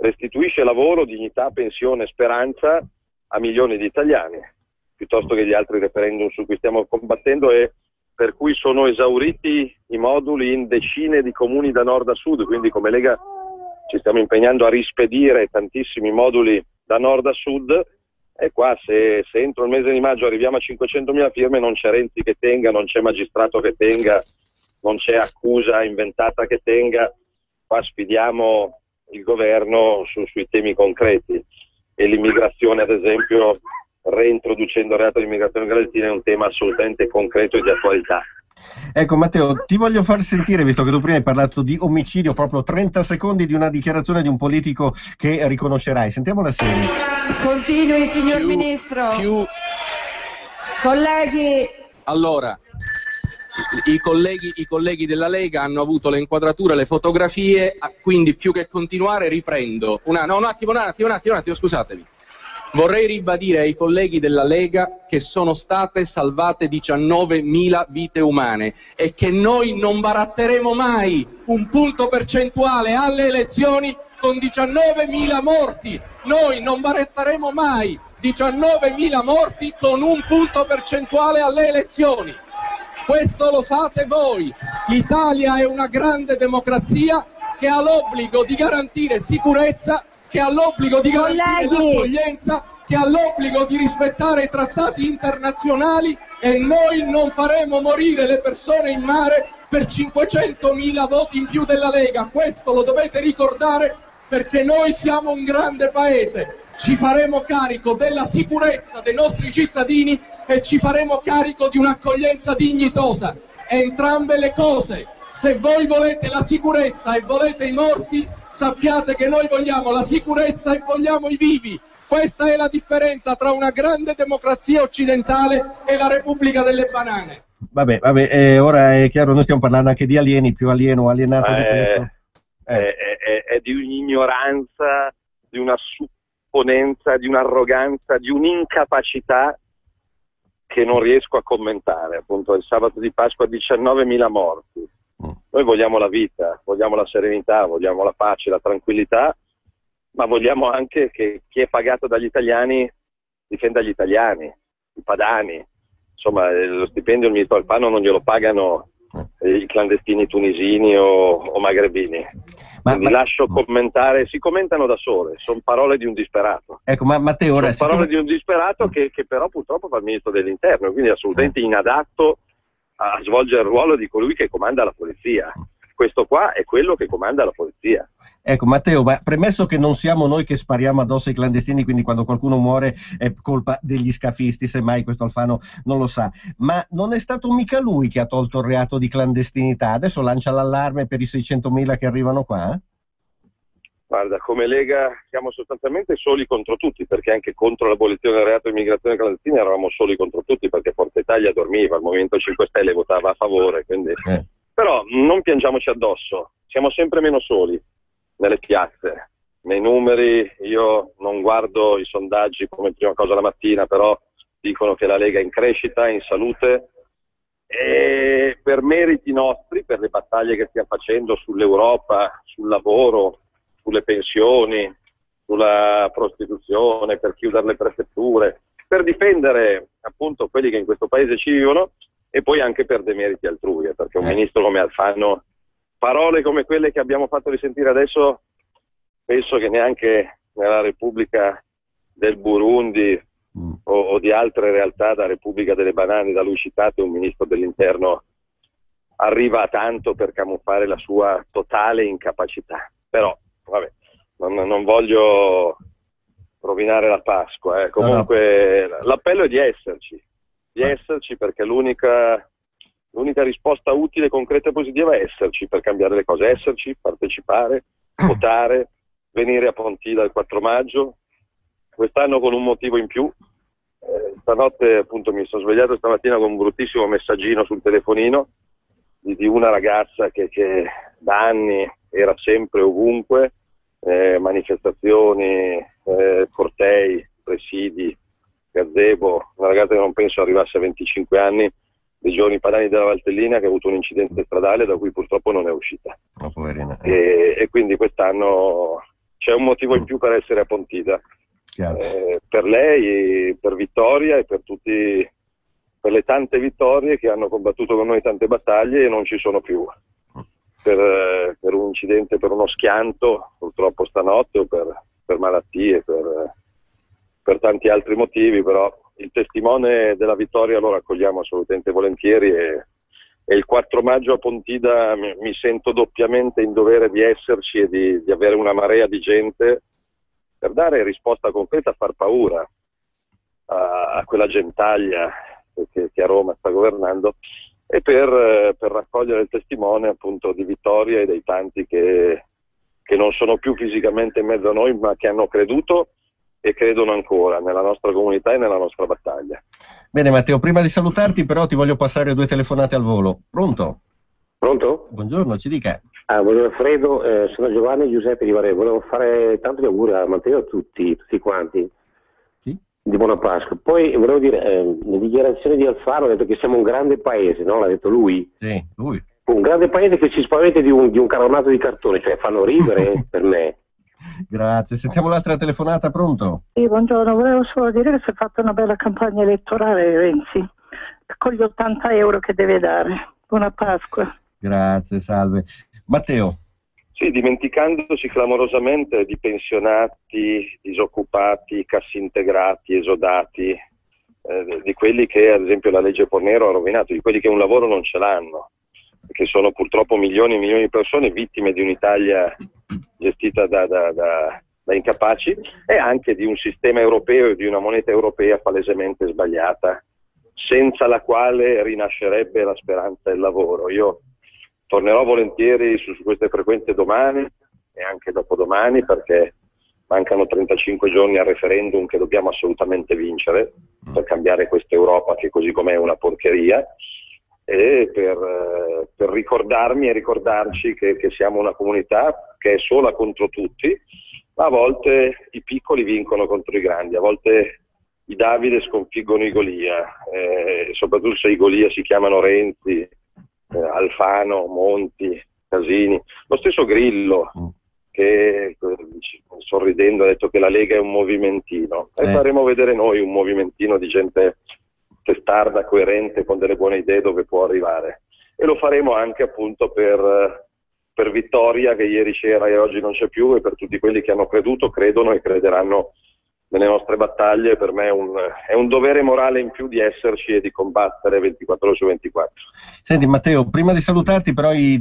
S5: restituisce lavoro, dignità, pensione, speranza a milioni di italiani, piuttosto che gli altri referendum su cui stiamo combattendo, e per cui sono esauriti i moduli in decine di comuni da nord a sud, quindi come Lega ci stiamo impegnando a rispedire tantissimi moduli da nord a sud, e qua se entro il mese di maggio arriviamo a 500.000 firme non c'è Renzi che tenga, non c'è magistrato che tenga, non c'è accusa inventata che tenga, qua sfidiamo il governo sui temi concreti, e l'immigrazione ad esempio, reintroducendo il reato di immigrazione clandestina, è un tema assolutamente concreto e di attualità.
S1: Ecco Matteo, ti voglio far sentire, visto che tu prima hai parlato di omicidio, proprio 30 secondi di una dichiarazione di un politico che riconoscerai. Sentiamola assieme.
S4: Continui, signor Ministro. Colleghi.
S22: Allora, i colleghi della Lega hanno avuto le inquadrature, le fotografie, quindi più che continuare riprendo. Un attimo, scusatevi. Vorrei ribadire ai colleghi della Lega che sono state salvate 19.000 vite umane e che noi non baratteremo mai un punto percentuale alle elezioni con 19.000 morti. Noi non baratteremo mai 19.000 morti con un punto percentuale alle elezioni. Questo lo fate voi. L'Italia è una grande democrazia che ha l'obbligo di garantire sicurezza, che ha l'obbligo di garantire l'accoglienza, che ha l'obbligo di rispettare i trattati internazionali, e noi non faremo morire le persone in mare per 500.000 voti in più della Lega. Questo lo dovete ricordare, perché noi siamo un grande paese. Ci faremo carico della sicurezza dei nostri cittadini e ci faremo carico di un'accoglienza dignitosa. Entrambe le cose. Se voi volete la sicurezza e volete i morti, sappiate che noi vogliamo la sicurezza e vogliamo i vivi. Questa è la differenza tra una grande democrazia occidentale e la Repubblica delle Banane.
S1: Vabbè, ora è chiaro, noi stiamo parlando anche di alieni, più alieno o alienato di questo.
S5: È di un'ignoranza, di una supponenza, di un'arroganza, di un'incapacità che non riesco a commentare. Appunto, il sabato di Pasqua 19.000 morti. Noi vogliamo la vita, vogliamo la serenità, vogliamo la pace, la tranquillità, ma vogliamo anche che chi è pagato dagli italiani difenda gli italiani, i padani. Insomma, lo stipendio il ministro Alfano non glielo pagano i clandestini tunisini o magrebini. Quindi lascio commentare, si commentano da sole, sono parole di un disperato.
S1: Ecco, ma Matteo, ora
S5: sono parole di un disperato che però purtroppo fa il ministro dell'interno, quindi è assolutamente inadatto a svolgere il ruolo di colui che comanda la polizia. Questo qua è quello che comanda la polizia.
S1: Ecco Matteo, ma premesso che non siamo noi che spariamo addosso ai clandestini, quindi quando qualcuno muore è colpa degli scafisti, semmai questo Alfano non lo sa, ma non è stato mica lui che ha tolto il reato di clandestinità? Adesso lancia l'allarme per i 600.000 che arrivano qua?
S5: Guarda, come Lega siamo sostanzialmente soli contro tutti, perché anche contro l'abolizione del reato di immigrazione clandestina eravamo soli contro tutti, perché Forza Italia dormiva, il Movimento 5 Stelle votava a favore, quindi... Però non piangiamoci addosso, siamo sempre meno soli nelle piazze, nei numeri. Io non guardo i sondaggi come prima cosa la mattina, però dicono che la Lega è in crescita, in salute, e per meriti nostri, per le battaglie che stiamo facendo sull'Europa, sul lavoro, sulle pensioni, sulla prostituzione, per chiudere le prefetture, per difendere appunto quelli che in questo paese ci vivono, e poi anche per demeriti altrui, perché un ministro come Alfano, parole come quelle che abbiamo fatto risentire adesso, penso che neanche nella Repubblica del Burundi o di altre realtà, da Repubblica delle Banane, da lui citate, un ministro dell'interno arriva a tanto per camuffare la sua totale incapacità. Però, vabbè, non voglio rovinare la Pasqua. Comunque l'appello è di esserci, perché l'unica risposta utile, concreta e positiva è esserci per cambiare le cose, esserci, partecipare, votare, venire a Pontida il 4 maggio, quest'anno con un motivo in più. Stanotte appunto mi sono svegliato stamattina con un bruttissimo messaggino sul telefonino di una ragazza che da anni era sempre ovunque, manifestazioni, cortei, presidi, gazebo, una ragazza che non penso arrivasse a 25 anni, dei giovani padani della Valtellina, che ha avuto un incidente stradale da cui purtroppo non è uscita.
S1: Poverina.
S5: E quindi quest'anno c'è un motivo in più per essere a Pontida. Per lei, per Vittoria e per le tante vittorie che hanno combattuto con noi tante battaglie e non ci sono più. Per un incidente, per uno schianto, purtroppo stanotte, o per malattie, per tanti altri motivi, però il testimone della vittoria lo raccogliamo assolutamente volentieri e il 4 maggio a Pontida mi sento doppiamente in dovere di esserci e di avere una marea di gente per dare risposta concreta, a far paura a quella gentaglia che a Roma sta governando e per raccogliere il testimone appunto di vittoria e dei tanti che non sono più fisicamente in mezzo a noi, ma che hanno creduto e credono ancora nella nostra comunità e nella nostra battaglia.
S1: Bene Matteo, prima di salutarti però ti voglio passare 2 telefonate al volo. Pronto?
S9: Pronto?
S1: Buongiorno, ci dica.
S9: Buongiorno Alfredo, sono Giovanni Giuseppe di Varese, volevo fare tanti auguri a Matteo e a tutti quanti.
S1: Sì?
S9: Di buona Pasqua. Poi volevo dire, le dichiarazioni di Alfano ha detto che siamo un grande paese, no? L'ha detto lui?
S1: Sì, lui.
S9: Un grande paese che ci spaventa di un caronato di cartone, cioè fanno ridere per me.
S1: Grazie, sentiamo l'altra telefonata, pronto?
S19: Sì, buongiorno, volevo solo dire che si è fatta una bella campagna elettorale Renzi, con gli 80 euro che deve dare. Buona Pasqua.
S1: Grazie, salve. Matteo.
S5: Sì, dimenticandosi clamorosamente di pensionati, disoccupati, cassintegrati, esodati, di quelli che ad esempio la legge Fornero ha rovinato, di quelli che un lavoro non ce l'hanno, che sono purtroppo milioni e milioni di persone vittime di un'Italia gestita da incapaci e anche di un sistema europeo e di una moneta europea palesemente sbagliata, senza la quale rinascerebbe la speranza del lavoro. Io tornerò volentieri su queste frequenze domani e anche dopodomani, perché mancano 35 giorni al referendum che dobbiamo assolutamente vincere per cambiare questa Europa che così com'è una porcheria, e per ricordarmi e ricordarci che siamo una comunità che è sola contro tutti, ma a volte i piccoli vincono contro i grandi, a volte i Davide sconfiggono i Golia, soprattutto se i Golia si chiamano Renzi, Alfano, Monti, Casini, lo stesso Grillo che sorridendo ha detto che la Lega è un movimentino, e faremo vedere noi un movimentino di gente testarda, coerente, con delle buone idee dove può arrivare, e lo faremo anche appunto per Vittoria, che ieri c'era e oggi non c'è più, e per tutti quelli che hanno creduto, credono e crederanno nelle nostre battaglie. Per me è un dovere morale in più di esserci e di combattere 24 ore su 24.
S1: Senti Matteo, prima di salutarti però i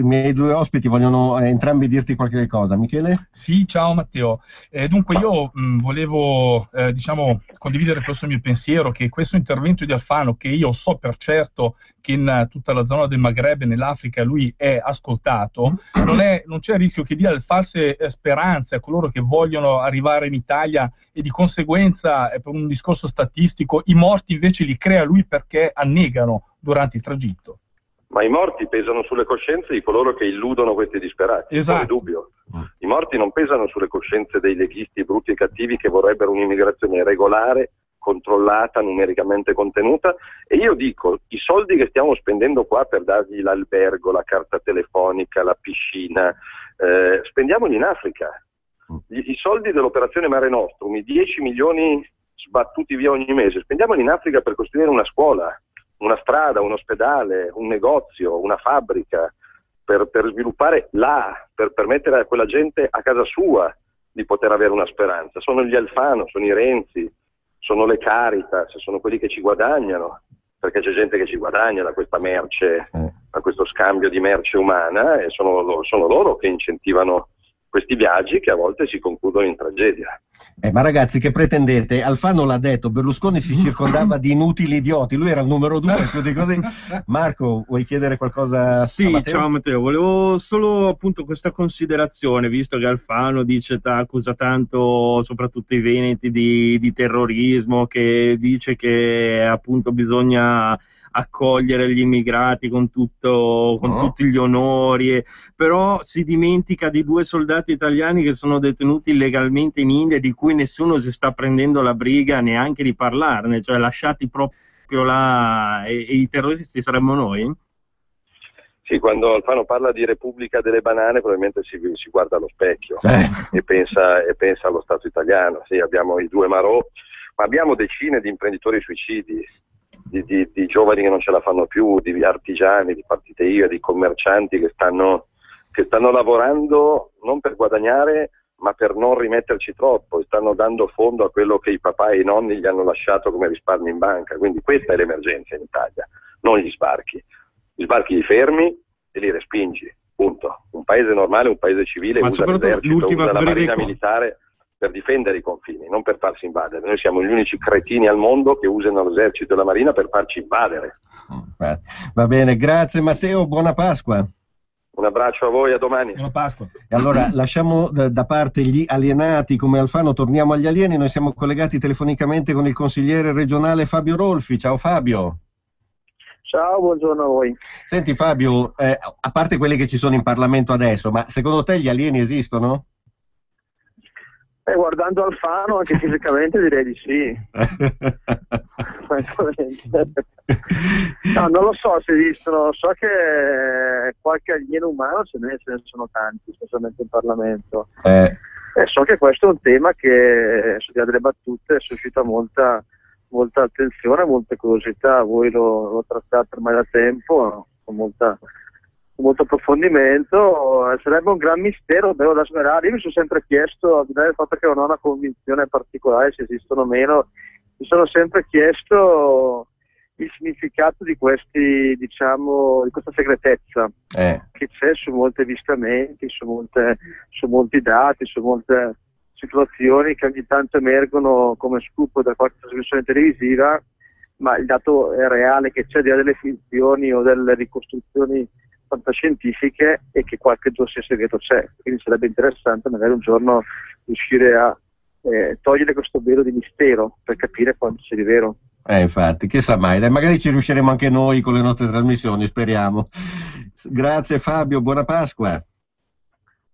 S1: miei due ospiti vogliono entrambi dirti qualche cosa. Michele?
S7: Sì, ciao Matteo. Dunque io volevo diciamo condividere questo mio pensiero, che questo intervento di Alfano, che io so per certo che in tutta la zona del Maghreb e nell'Africa lui è ascoltato, non c'è il rischio che dia false speranze a coloro che vogliono arrivare in Italia, e di conseguenza per un discorso statistico i morti invece li crea lui perché annegano durante il tragitto.
S5: Ma i morti pesano sulle coscienze di coloro che illudono questi disperati,
S7: esatto.
S5: Non è dubbio. I morti non pesano sulle coscienze dei leghisti brutti e cattivi che vorrebbero un'immigrazione regolare, controllata, numericamente contenuta, e io dico, i soldi che stiamo spendendo qua per dargli l'albergo, la carta telefonica, la piscina, spendiamoli in Africa. I soldi dell'operazione Mare Nostrum, i 10 milioni sbattuti via ogni mese, spendiamoli in Africa per costruire una scuola, una strada, un ospedale, un negozio, una fabbrica, per sviluppare là, per permettere a quella gente a casa sua di poter avere una speranza. Sono gli Alfano, sono i Renzi, sono le Caritas, sono quelli che ci guadagnano, perché c'è gente che ci guadagna da questa merce, da questo scambio di merce umana, e sono loro che incentivano questi viaggi che a volte si concludono in tragedia.
S1: Ma ragazzi, che pretendete? Alfano l'ha detto, Berlusconi si circondava di inutili idioti, lui era il numero 2, più di così. Marco, vuoi chiedere qualcosa?
S8: Sì, a Matteo? Ciao Matteo, volevo solo appunto questa considerazione, visto che Alfano accusa tanto soprattutto i veneti di terrorismo, che dice che appunto bisogna accogliere gli immigrati con tutti gli onori, però si dimentica di 2 soldati italiani che sono detenuti illegalmente in India, di cui nessuno si sta prendendo la briga neanche di parlarne, cioè lasciati proprio là, e i terroristi saremmo noi?
S5: Sì, quando Alfano parla di Repubblica delle banane probabilmente si guarda allo specchio e pensa allo Stato italiano. Sì, abbiamo i due Marò, ma abbiamo decine di imprenditori suicidi, di giovani che non ce la fanno più, di artigiani, di partite IVA, di commercianti che stanno lavorando non per guadagnare ma per non rimetterci troppo, stanno dando fondo a quello che i papà e i nonni gli hanno lasciato come risparmio in banca. Quindi questa è l'emergenza in Italia, non gli sbarchi. Gli sbarchi li fermi e li respingi, punto. Un paese normale, un paese civile usa l'esercito, usa la marina militare per difendere i confini, non per farsi invadere. Noi siamo gli unici cretini al mondo che usano l'esercito e la marina per farci invadere.
S1: Va bene, grazie Matteo, buona Pasqua.
S5: Un abbraccio a voi, a domani.
S7: Buona Pasqua.
S1: E allora lasciamo da parte gli alienati come Alfano, torniamo agli alieni. Noi siamo collegati telefonicamente con il consigliere regionale Fabio Rolfi. Ciao Fabio.
S10: Ciao, buongiorno a voi.
S1: Senti Fabio, a parte quelli che ci sono in Parlamento adesso, ma secondo te gli alieni esistono?
S10: Guardando Alfano, anche fisicamente direi di sì. No, non lo so se esistono, so che qualche alieno umano ce ne sono tanti, specialmente in Parlamento. So che questo è un tema che, su delle battute, suscita molta attenzione, molta curiosità. Voi lo trattate ormai da tempo, con molto approfondimento. Sarebbe un gran mistero, bello da svelare. Io mi sono sempre chiesto, al di là del fatto che non ho una convinzione particolare se esistono o meno, mi sono sempre chiesto il significato di questi, diciamo, di questa segretezza che c'è su molti avvistamenti, su molti dati, su molte situazioni che ogni tanto emergono come scoop da qualche trasmissione televisiva, ma il dato è reale che c'è, di là delle finzioni o delle ricostruzioni fantascientifiche, e che qualche dossier segreto c'è. Quindi sarebbe interessante magari un giorno riuscire a togliere questo velo di mistero per capire quanto c'è di vero.
S1: Infatti, che sa mai, magari ci riusciremo anche noi con le nostre trasmissioni, speriamo. Grazie Fabio, buona Pasqua.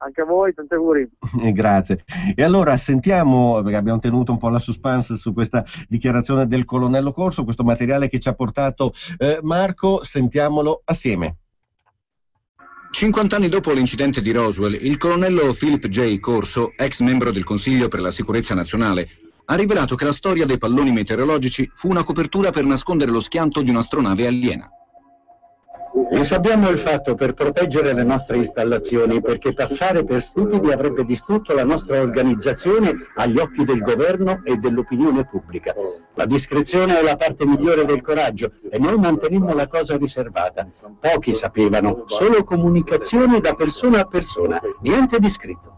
S10: Anche a voi, tanti auguri.
S1: Grazie. E allora sentiamo, perché abbiamo tenuto un po' la suspense su questa dichiarazione del colonnello Corso, questo materiale che ci ha portato Marco, sentiamolo assieme.
S11: 50 anni dopo l'incidente di Roswell, il colonnello Philip J. Corso, ex membro del Consiglio per la Sicurezza Nazionale, ha rivelato che la storia dei palloni meteorologici fu una copertura per nascondere lo schianto di un'astronave aliena.
S23: Insabbiamo il fatto per proteggere le nostre installazioni, perché passare per stupidi avrebbe distrutto la nostra organizzazione agli occhi del governo e dell'opinione pubblica. La discrezione è la parte migliore del coraggio e noi mantenemmo la cosa riservata. Pochi sapevano, solo comunicazioni da persona a persona, niente di scritto.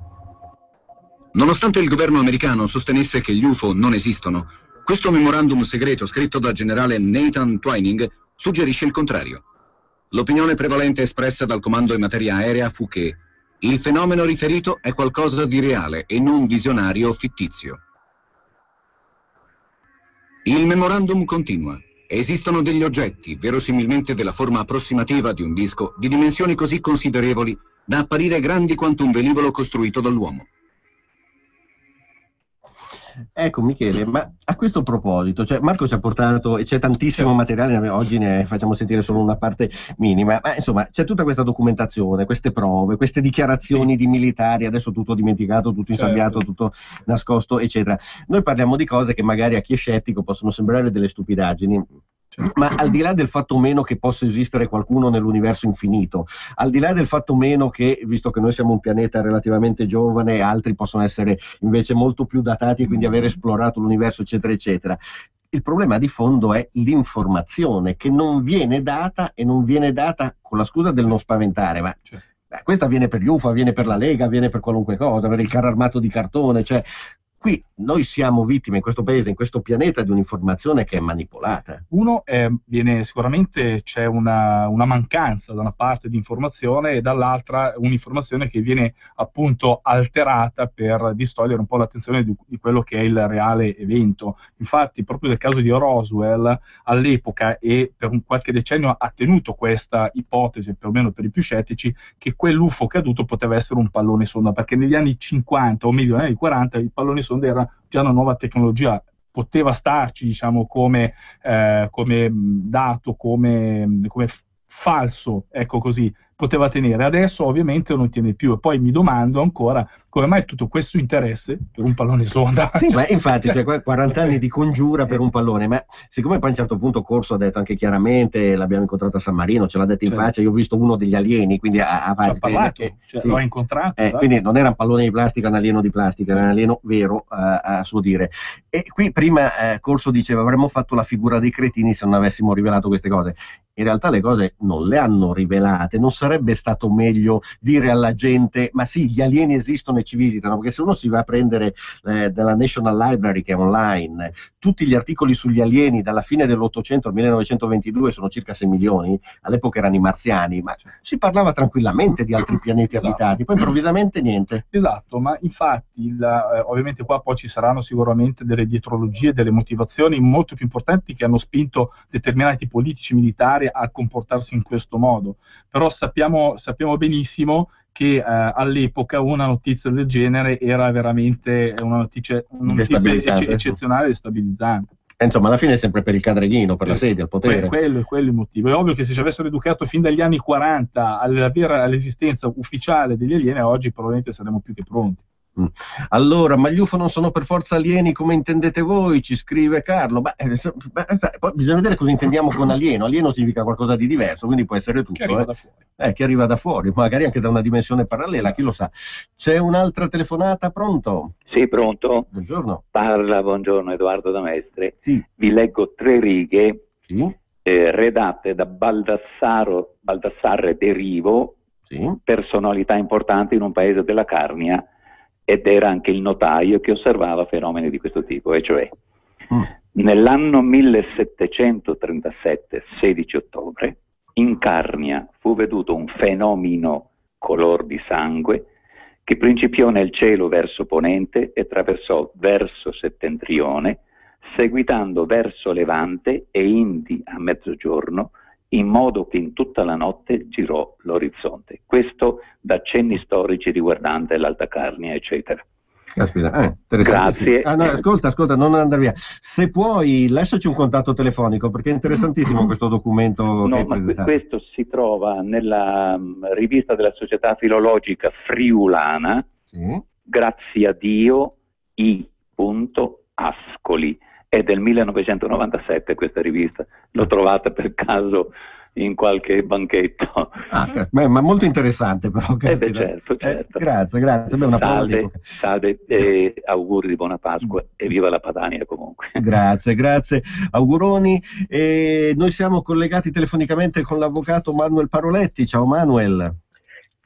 S11: Nonostante il governo americano sostenesse che gli UFO non esistono, questo memorandum segreto scritto da generale Nathan Twining suggerisce il contrario. L'opinione prevalente espressa dal comando in materia aerea fu che il fenomeno riferito è qualcosa di reale e non visionario o fittizio. Il memorandum continua. Esistono degli oggetti, verosimilmente della forma approssimativa di un disco, di dimensioni così considerevoli da apparire grandi quanto un velivolo costruito dall'uomo.
S1: Ecco Michele, ma a questo proposito, cioè Marco ci ha portato, e c'è tantissimo materiale, oggi ne facciamo sentire solo una parte minima, ma insomma c'è tutta questa documentazione, queste prove, queste dichiarazioni di militari, adesso tutto dimenticato, tutto insabbiato, tutto nascosto, eccetera. Noi parliamo di cose che magari a chi è scettico possono sembrare delle stupidaggini, ma al di là del fatto meno che possa esistere qualcuno nell'universo infinito, al di là del fatto meno che, visto che noi siamo un pianeta relativamente giovane, altri possono essere invece molto più datati e quindi aver esplorato l'universo, eccetera, eccetera, il problema di fondo è l'informazione che non viene data, e non viene data con la scusa del non spaventare, ma questa viene per gli UFO, viene per la Lega, viene per qualunque cosa, per il carro armato di cartone, cioè qui noi siamo vittime in questo paese, in questo pianeta, di un'informazione che è manipolata.
S7: Sicuramente c'è una mancanza da una parte di informazione, e dall'altra un'informazione che viene appunto alterata per distogliere un po' l'attenzione di quello che è il reale evento. Infatti proprio nel caso di Roswell all'epoca, e per qualche decennio ha tenuto questa ipotesi, perlomeno per i più scettici, che quell'UFO caduto poteva essere un pallone sonda, perché negli anni 50 o meglio negli anni 40 il pallone sonda era già una nuova tecnologia, poteva starci, diciamo, come dato, come falso, ecco così, poteva tenere. Adesso ovviamente non tiene più, e poi mi domando ancora come mai tutto questo interesse per un pallone sonda.
S1: Sì, ma infatti, cioè 40 anni di congiura per un pallone, ma siccome poi a un certo punto Corso ha detto anche chiaramente, l'abbiamo incontrato a San Marino, ce l'ha detto in faccia, io ho visto uno degli alieni, quindi ha
S7: parlato, sì, l'ho incontrato. Esatto.
S1: Quindi non era un pallone di plastica, un alieno di plastica, era un alieno vero, a suo dire. E qui prima Corso diceva avremmo fatto la figura dei cretini se non avessimo rivelato queste cose. In realtà le cose non le hanno rivelate. Non sarebbe stato meglio dire alla gente ma sì, gli alieni esistono e ci visitano? Perché se uno si va a prendere dalla National Library, che è online, tutti gli articoli sugli alieni dalla fine dell'800 al 1922 sono circa 6 milioni, all'epoca erano i marziani, ma si parlava tranquillamente di altri pianeti abitati, poi improvvisamente niente.
S7: Esatto, ma infatti ovviamente qua poi ci saranno sicuramente delle dietrologie, delle motivazioni molto più importanti che hanno spinto determinati politici militari a comportarsi in questo modo, però sappiamo benissimo che all'epoca una notizia del genere era veramente una notizia eccezionale e destabilizzante.
S1: Insomma, alla fine è sempre per il cadreghino, per la sedia, il potere.
S7: Quello è il motivo. È ovvio che se ci avessero educato fin dagli anni 40 all'esistenza ufficiale degli alieni, oggi probabilmente saremmo più che pronti.
S1: Allora, ma gli UFO non sono per forza alieni come intendete voi, ci scrive Carlo. Poi bisogna vedere cosa intendiamo con alieno. Alieno significa qualcosa di diverso, quindi può essere tutto.
S7: Che arriva da fuori.
S1: Che arriva da fuori, magari anche da una dimensione parallela, chi lo sa. C'è un'altra telefonata, pronto?
S12: Sì, pronto.
S1: Buongiorno.
S12: Buongiorno Edoardo da Mestre.
S1: Sì.
S12: Vi leggo 3 righe
S1: sì.
S12: Redatte da Baldassarre Derivo,
S1: sì.
S12: Personalità importante in un paese della Carnia, ed era anche il notaio che osservava fenomeni di questo tipo, e cioè nell'anno 1737, 16 ottobre, in Carnia fu veduto un fenomeno color di sangue che principiò nel cielo verso ponente e attraversò verso settentrione, seguitando verso levante e indi a mezzogiorno, in modo che in tutta la notte girò l'orizzonte. Questo da cenni storici riguardante l'Alta Carnia, eccetera.
S1: Caspita,
S12: grazie.
S1: No, ascolta, non andare via. Se puoi, lasciaci un contatto telefonico, perché è interessantissimo questo documento che hai presentato.
S12: Questo si trova nella rivista della Società Filologica Friulana,
S1: sì.
S12: Grazie a Dio, I.Ascoli. È del 1997 questa rivista, l'ho trovata per caso in qualche banchetto.
S1: Ma molto interessante però.
S12: Certo.
S1: Grazie. Beh, una
S12: salve e auguri di buona Pasqua e viva la Padania comunque.
S1: Grazie, auguroni. Noi siamo collegati telefonicamente con l'avvocato Manuel Paroletti. Ciao Manuel.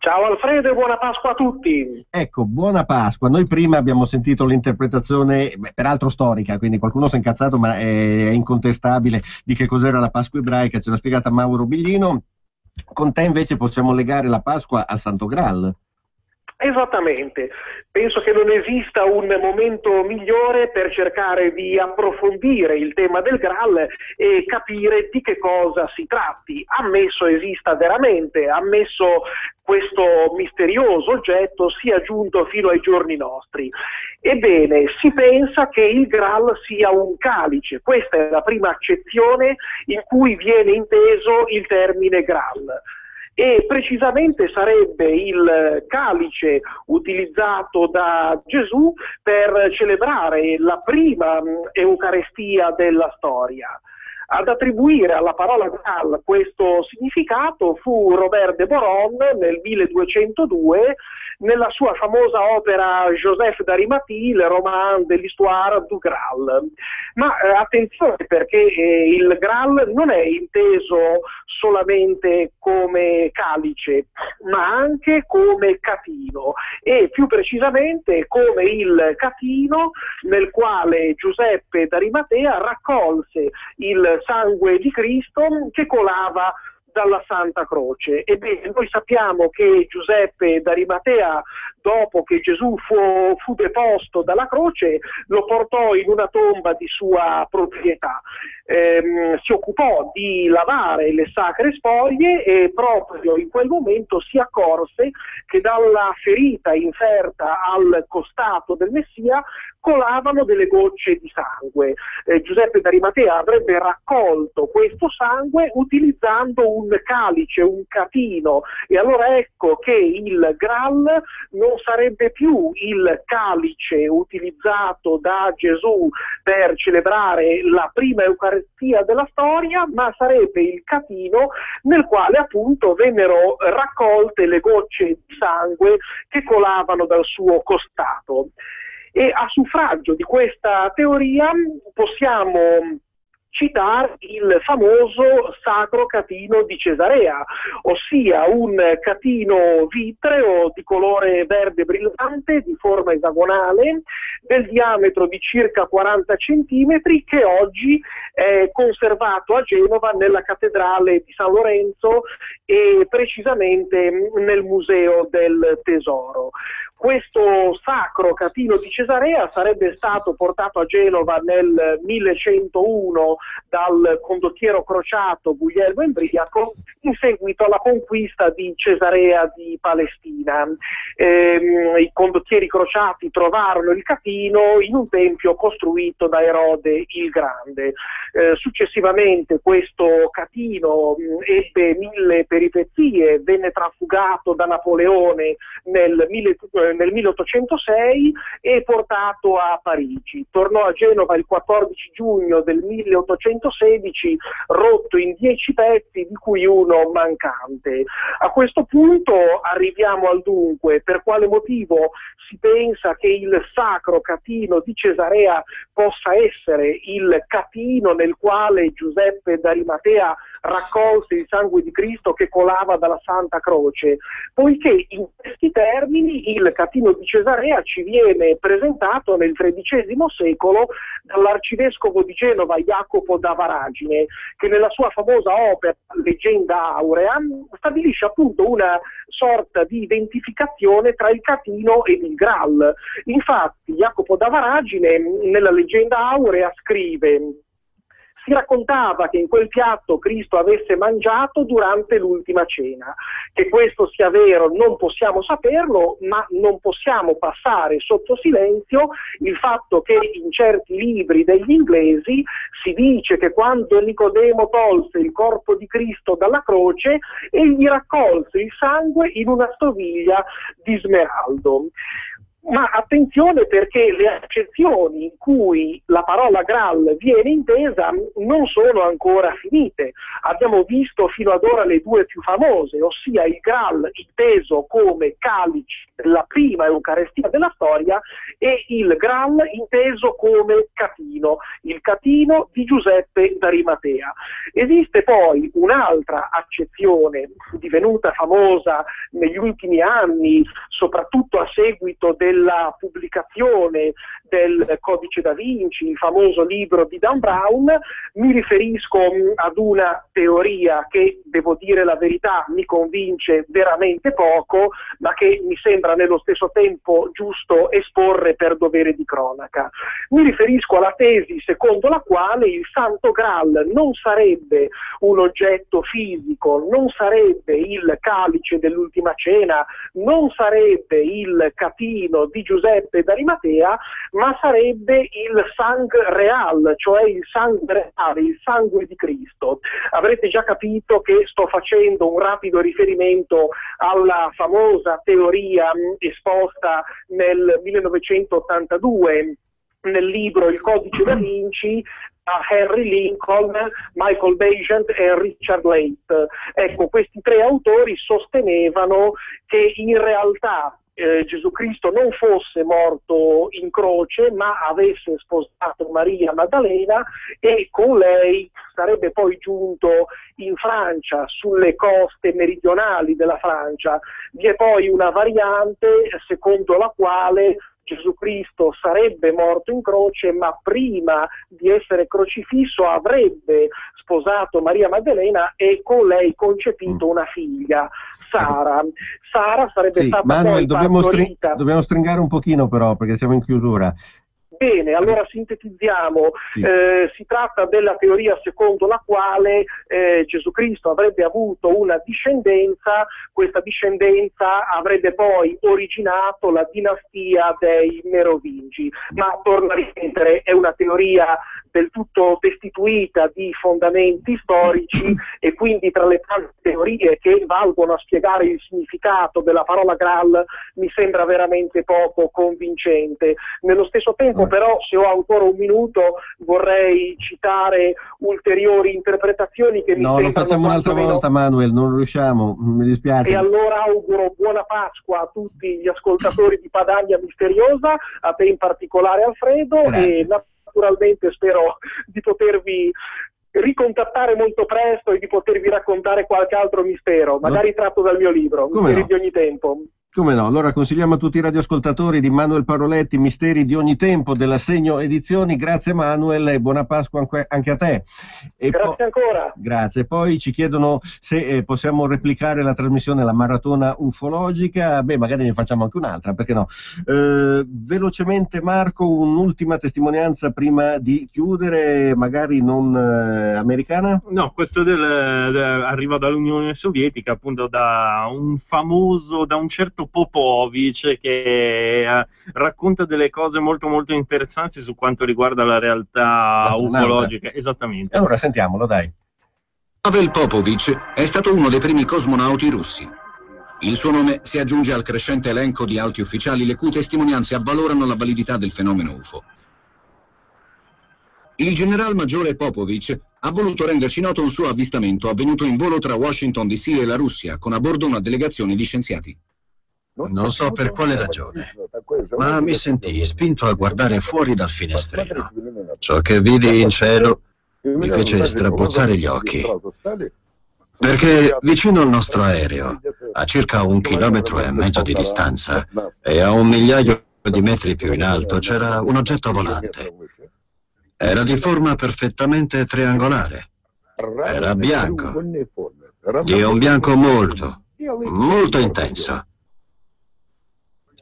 S13: Ciao Alfredo e buona Pasqua a tutti.
S1: Ecco, buona Pasqua. Noi prima abbiamo sentito l'interpretazione, peraltro storica, quindi qualcuno si è incazzato, ma è incontestabile, di che cos'era la Pasqua ebraica, ce l'ha spiegata Mauro Biglino. Con te invece possiamo legare la Pasqua al Santo Graal.
S13: Esattamente, penso che non esista un momento migliore per cercare di approfondire il tema del Graal e capire di che cosa si tratti, ammesso esista veramente, ammesso questo misterioso oggetto sia giunto fino ai giorni nostri. Ebbene, si pensa che il Graal sia un calice, questa è la prima accezione in cui viene inteso il termine Graal. E precisamente sarebbe il calice utilizzato da Gesù per celebrare la prima Eucaristia della storia. Ad attribuire alla parola Graal questo significato fu Robert de Boron nel 1202 nella sua famosa opera Joseph d'Arimathie, le roman de l'histoire du Graal. Ma attenzione, perché il Graal non è inteso solamente come calice, ma anche come catino, e più precisamente come il catino nel quale Giuseppe d'Arimatea raccolse il sangue di Cristo che colava dalla Santa Croce. Ebbene, noi sappiamo che Giuseppe d'Arimatea, dopo che Gesù fu deposto dalla croce, lo portò in una tomba di sua proprietà. si occupò di lavare le sacre spoglie e proprio in quel momento si accorse che dalla ferita inferta al costato del Messia colavano delle gocce di sangue. Giuseppe d'Arimatea avrebbe raccolto questo sangue utilizzando un calice, un catino, e allora ecco che il Graal non sarebbe più il calice utilizzato da Gesù per celebrare la prima Eucaristia della storia, ma sarebbe il catino nel quale appunto vennero raccolte le gocce di sangue che colavano dal suo costato. E a suffragio di questa teoria possiamo citare il famoso Sacro Catino di Cesarea, ossia un catino vitreo di colore verde brillante, di forma esagonale, del diametro di circa 40 centimetri, che oggi è conservato a Genova nella cattedrale di San Lorenzo e precisamente nel Museo del Tesoro. Questo Sacro Catino di Cesarea sarebbe stato portato a Genova nel 1101 dal condottiero crociato Guglielmo Embriaco in seguito alla conquista di Cesarea di Palestina. I condottieri crociati trovarono il catino in un tempio costruito da Erode il Grande. Successivamente questo catino ebbe 1000 peripezie, venne trafugato da Napoleone nel 1806 e portato a Parigi. Tornò a Genova il 14 giugno del 1816, rotto in 10 pezzi, di cui uno mancante. A questo punto arriviamo al dunque: per quale motivo si pensa che il Sacro Catino di Cesarea possa essere il catino nel quale Giuseppe d'Arimatea raccolse il sangue di Cristo che colava dalla Santa Croce? Poiché in questi termini il catino di Cesarea ci viene presentato nel XIII secolo dall'arcivescovo di Genova Jacopo da Varagine, che nella sua famosa opera Leggenda Aurea stabilisce appunto una sorta di identificazione tra il catino ed il Graal. Infatti Jacopo da Varagine nella Leggenda Aurea scrive: si raccontava che in quel piatto Cristo avesse mangiato durante l'ultima cena. Che questo sia vero non possiamo saperlo, ma non possiamo passare sotto silenzio il fatto che in certi libri degli inglesi si dice che quando Nicodemo tolse il corpo di Cristo dalla croce, egli raccolse il sangue in una stoviglia di smeraldo. Ma attenzione, perché le accezioni in cui la parola Graal viene intesa non sono ancora finite. Abbiamo visto fino ad ora le due più famose, ossia il Graal inteso come calice della prima Eucaristia della storia e il Graal inteso come catino, il catino di Giuseppe d'Arimatea. Esiste poi un'altra accezione divenuta famosa negli ultimi anni, soprattutto a seguito della pubblicazione del Codice da Vinci, il famoso libro di Dan Brown. Mi riferisco ad una teoria che, devo dire la verità, mi convince veramente poco, ma che mi sembra nello stesso tempo giusto esporre per dovere di cronaca. Mi riferisco alla tesi secondo la quale il Santo Graal non sarebbe un oggetto fisico, non sarebbe il calice dell'ultima cena, non sarebbe il catino di Giuseppe d'Arimatea, ma sarebbe il sangue real, cioè il sangue reale, il sangue di Cristo. Avrete già capito che sto facendo un rapido riferimento alla famosa teoria esposta nel 1982 nel libro Il Codice da Vinci a Henry Lincoln, Michael Bagent e Richard Leight. Ecco, questi tre autori sostenevano che in realtà Gesù Cristo non fosse morto in croce, ma avesse sposato Maria Maddalena e con lei sarebbe poi giunto in Francia, sulle coste meridionali della Francia. Vi è poi una variante secondo la quale Gesù Cristo sarebbe morto in croce, ma prima di essere crocifisso avrebbe sposato Maria Maddalena e con lei concepito una figlia, Sara. Sara sarebbe stata
S1: Manuel,
S13: poi partorita.
S1: dobbiamo stringare un pochino però, perché siamo in chiusura.
S13: Bene, allora sintetizziamo.
S1: Sì.
S13: Si tratta della teoria secondo la quale Gesù Cristo avrebbe avuto una discendenza, questa discendenza avrebbe poi originato la dinastia dei Merovingi, ma torna a ripetere, è una teoria del tutto destituita di fondamenti storici e quindi tra le tante teorie che valgono a spiegare il significato della parola Graal mi sembra veramente poco convincente. Nello stesso tempo però, se ho ancora un minuto, vorrei citare ulteriori interpretazioni che mi sembrano...
S1: No, lo facciamo un'altra volta, Manuel, non riusciamo, mi dispiace.
S13: E allora auguro buona Pasqua a tutti gli ascoltatori di Padania Misteriosa, a te in particolare Alfredo.
S1: Grazie.
S13: E naturalmente spero di potervi ricontattare molto presto e di potervi raccontare qualche altro mistero, magari tratto dal mio libro, Misteri di ogni tempo.
S1: Come no? Allora consigliamo a tutti i radioascoltatori di Manuel Paroletti, Misteri di ogni tempo, della Segno Edizioni. Grazie Manuel e buona Pasqua anche a te. E
S13: grazie ancora.
S1: Grazie. Poi ci chiedono se possiamo replicare la trasmissione, la maratona ufologica. Beh, magari ne facciamo anche un'altra, perché no? Velocemente Marco, un'ultima testimonianza prima di chiudere, magari non americana?
S8: No, questo arriva dall'Unione Sovietica, appunto da un certo Popovic che racconta delle cose molto molto interessanti su quanto riguarda la realtà ufologica. Esattamente.
S1: Allora sentiamolo, dai.
S11: Pavel Popovic è stato uno dei primi cosmonauti russi. Il suo nome si aggiunge al crescente elenco di alti ufficiali le cui testimonianze avvalorano la validità del fenomeno UFO. Il general maggiore Popovic ha voluto renderci noto un suo avvistamento avvenuto in volo tra Washington DC e la Russia, con a bordo una delegazione di scienziati.
S3: Non so per quale ragione, ma mi sentii spinto a guardare fuori dal finestrino. Ciò che vidi in cielo mi fece strabuzzare gli occhi, perché vicino al nostro aereo, a circa 1,5 chilometri di distanza e a 1 migliaio di metri più in alto, c'era un oggetto volante. Era di forma perfettamente triangolare. Era bianco, di un bianco molto, molto intenso.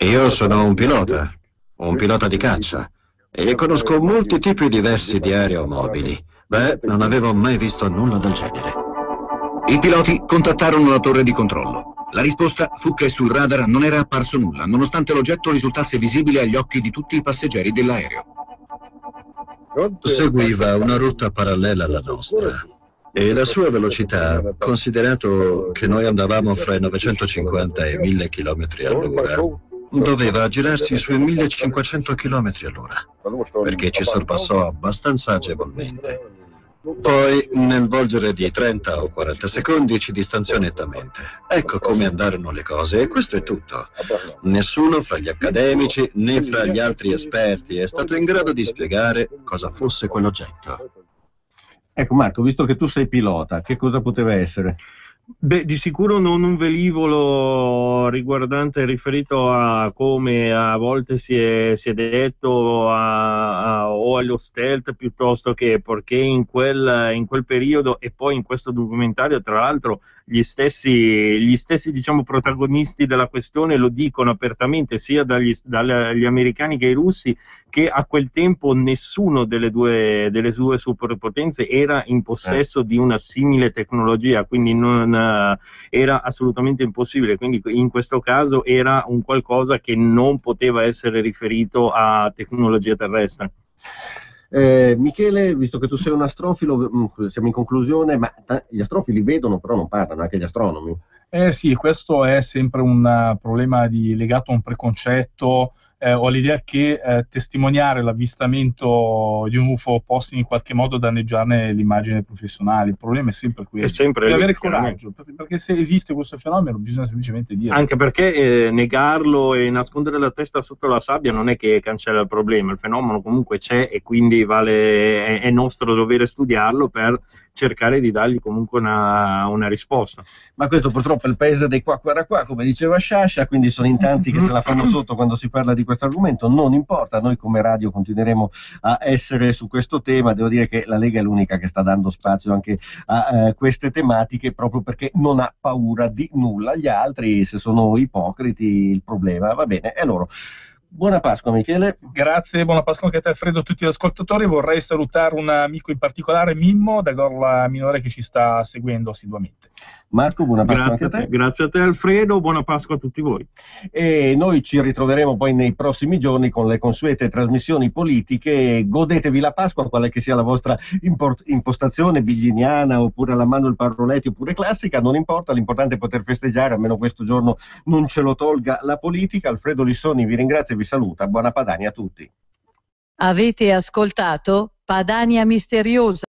S3: Io sono un pilota di caccia, e conosco molti tipi diversi di aeromobili. Beh, non avevo mai visto nulla del genere.
S11: I piloti contattarono la torre di controllo. La risposta fu che sul radar non era apparso nulla, nonostante l'oggetto risultasse visibile agli occhi di tutti i passeggeri dell'aereo.
S3: Seguiva una rotta parallela alla nostra e la sua velocità, considerato che noi andavamo fra i 950 e 1000 km all'ora, doveva girarsi sui 1500 km all'ora, perché ci sorpassò abbastanza agevolmente. Poi, nel volgere di 30 o 40 secondi, ci distanziò nettamente. Ecco come andarono le cose, e questo è tutto. Nessuno fra gli accademici, né fra gli altri esperti, è stato in grado di spiegare cosa fosse quell'oggetto.
S1: Ecco Marco, visto che tu sei pilota, che cosa poteva essere?
S8: Beh, di sicuro non un velivolo riguardante riferito a come a volte si è detto o allo stealth, piuttosto che perché in quel periodo e poi in questo documentario, tra l'altro, gli stessi diciamo protagonisti della questione lo dicono apertamente, sia dagli americani che ai russi, che a quel tempo nessuno delle due superpotenze era in possesso di una simile tecnologia, quindi non era assolutamente impossibile. Quindi in questo caso era un qualcosa che non poteva essere riferito a tecnologia terrestre.
S1: Michele, visto che tu sei un astrofilo, siamo in conclusione, ma gli astrofili vedono però non parlano, anche gli astronomi.
S7: Sì, questo è sempre un problema legato a un preconcetto o all'idea che testimoniare l'avvistamento di un UFO possa in qualche modo danneggiarne l'immagine professionale. Il problema è sempre quello, di avere coraggio, perché se esiste questo fenomeno bisogna semplicemente dirlo.
S8: Anche perché negarlo e nascondere la testa sotto la sabbia non è che cancella il problema, il fenomeno comunque c'è e quindi è nostro dovere studiarlo per cercare di dargli comunque una risposta.
S1: Ma questo purtroppo è il paese dei qua, come diceva Sciascia, quindi sono in tanti che se la fanno sotto quando si parla di questo argomento. Non importa, noi come radio continueremo a essere su questo tema. Devo dire che la Lega è l'unica che sta dando spazio anche a queste tematiche, proprio perché non ha paura di nulla. Gli altri, se sono ipocriti, il problema va bene, è loro. Buona Pasqua Michele.
S7: Grazie, buona Pasqua anche a te Alfredo e a tutti gli ascoltatori. Vorrei salutare un amico in particolare, Mimmo, da Gorla Minore, che ci sta seguendo assiduamente.
S1: Marco, buona Pasqua anche a te.
S8: Grazie a te Alfredo, buona Pasqua a tutti voi.
S1: E noi ci ritroveremo poi nei prossimi giorni con le consuete trasmissioni politiche. Godetevi la Pasqua, quale che sia la vostra impostazione, bigliniana oppure alla Manuel Parroletti oppure classica, non importa, l'importante è poter festeggiare, almeno questo giorno non ce lo tolga la politica. Alfredo Lissoni vi ringrazia e vi saluta, buona Padania a tutti.
S14: Avete ascoltato Padania Misteriosa.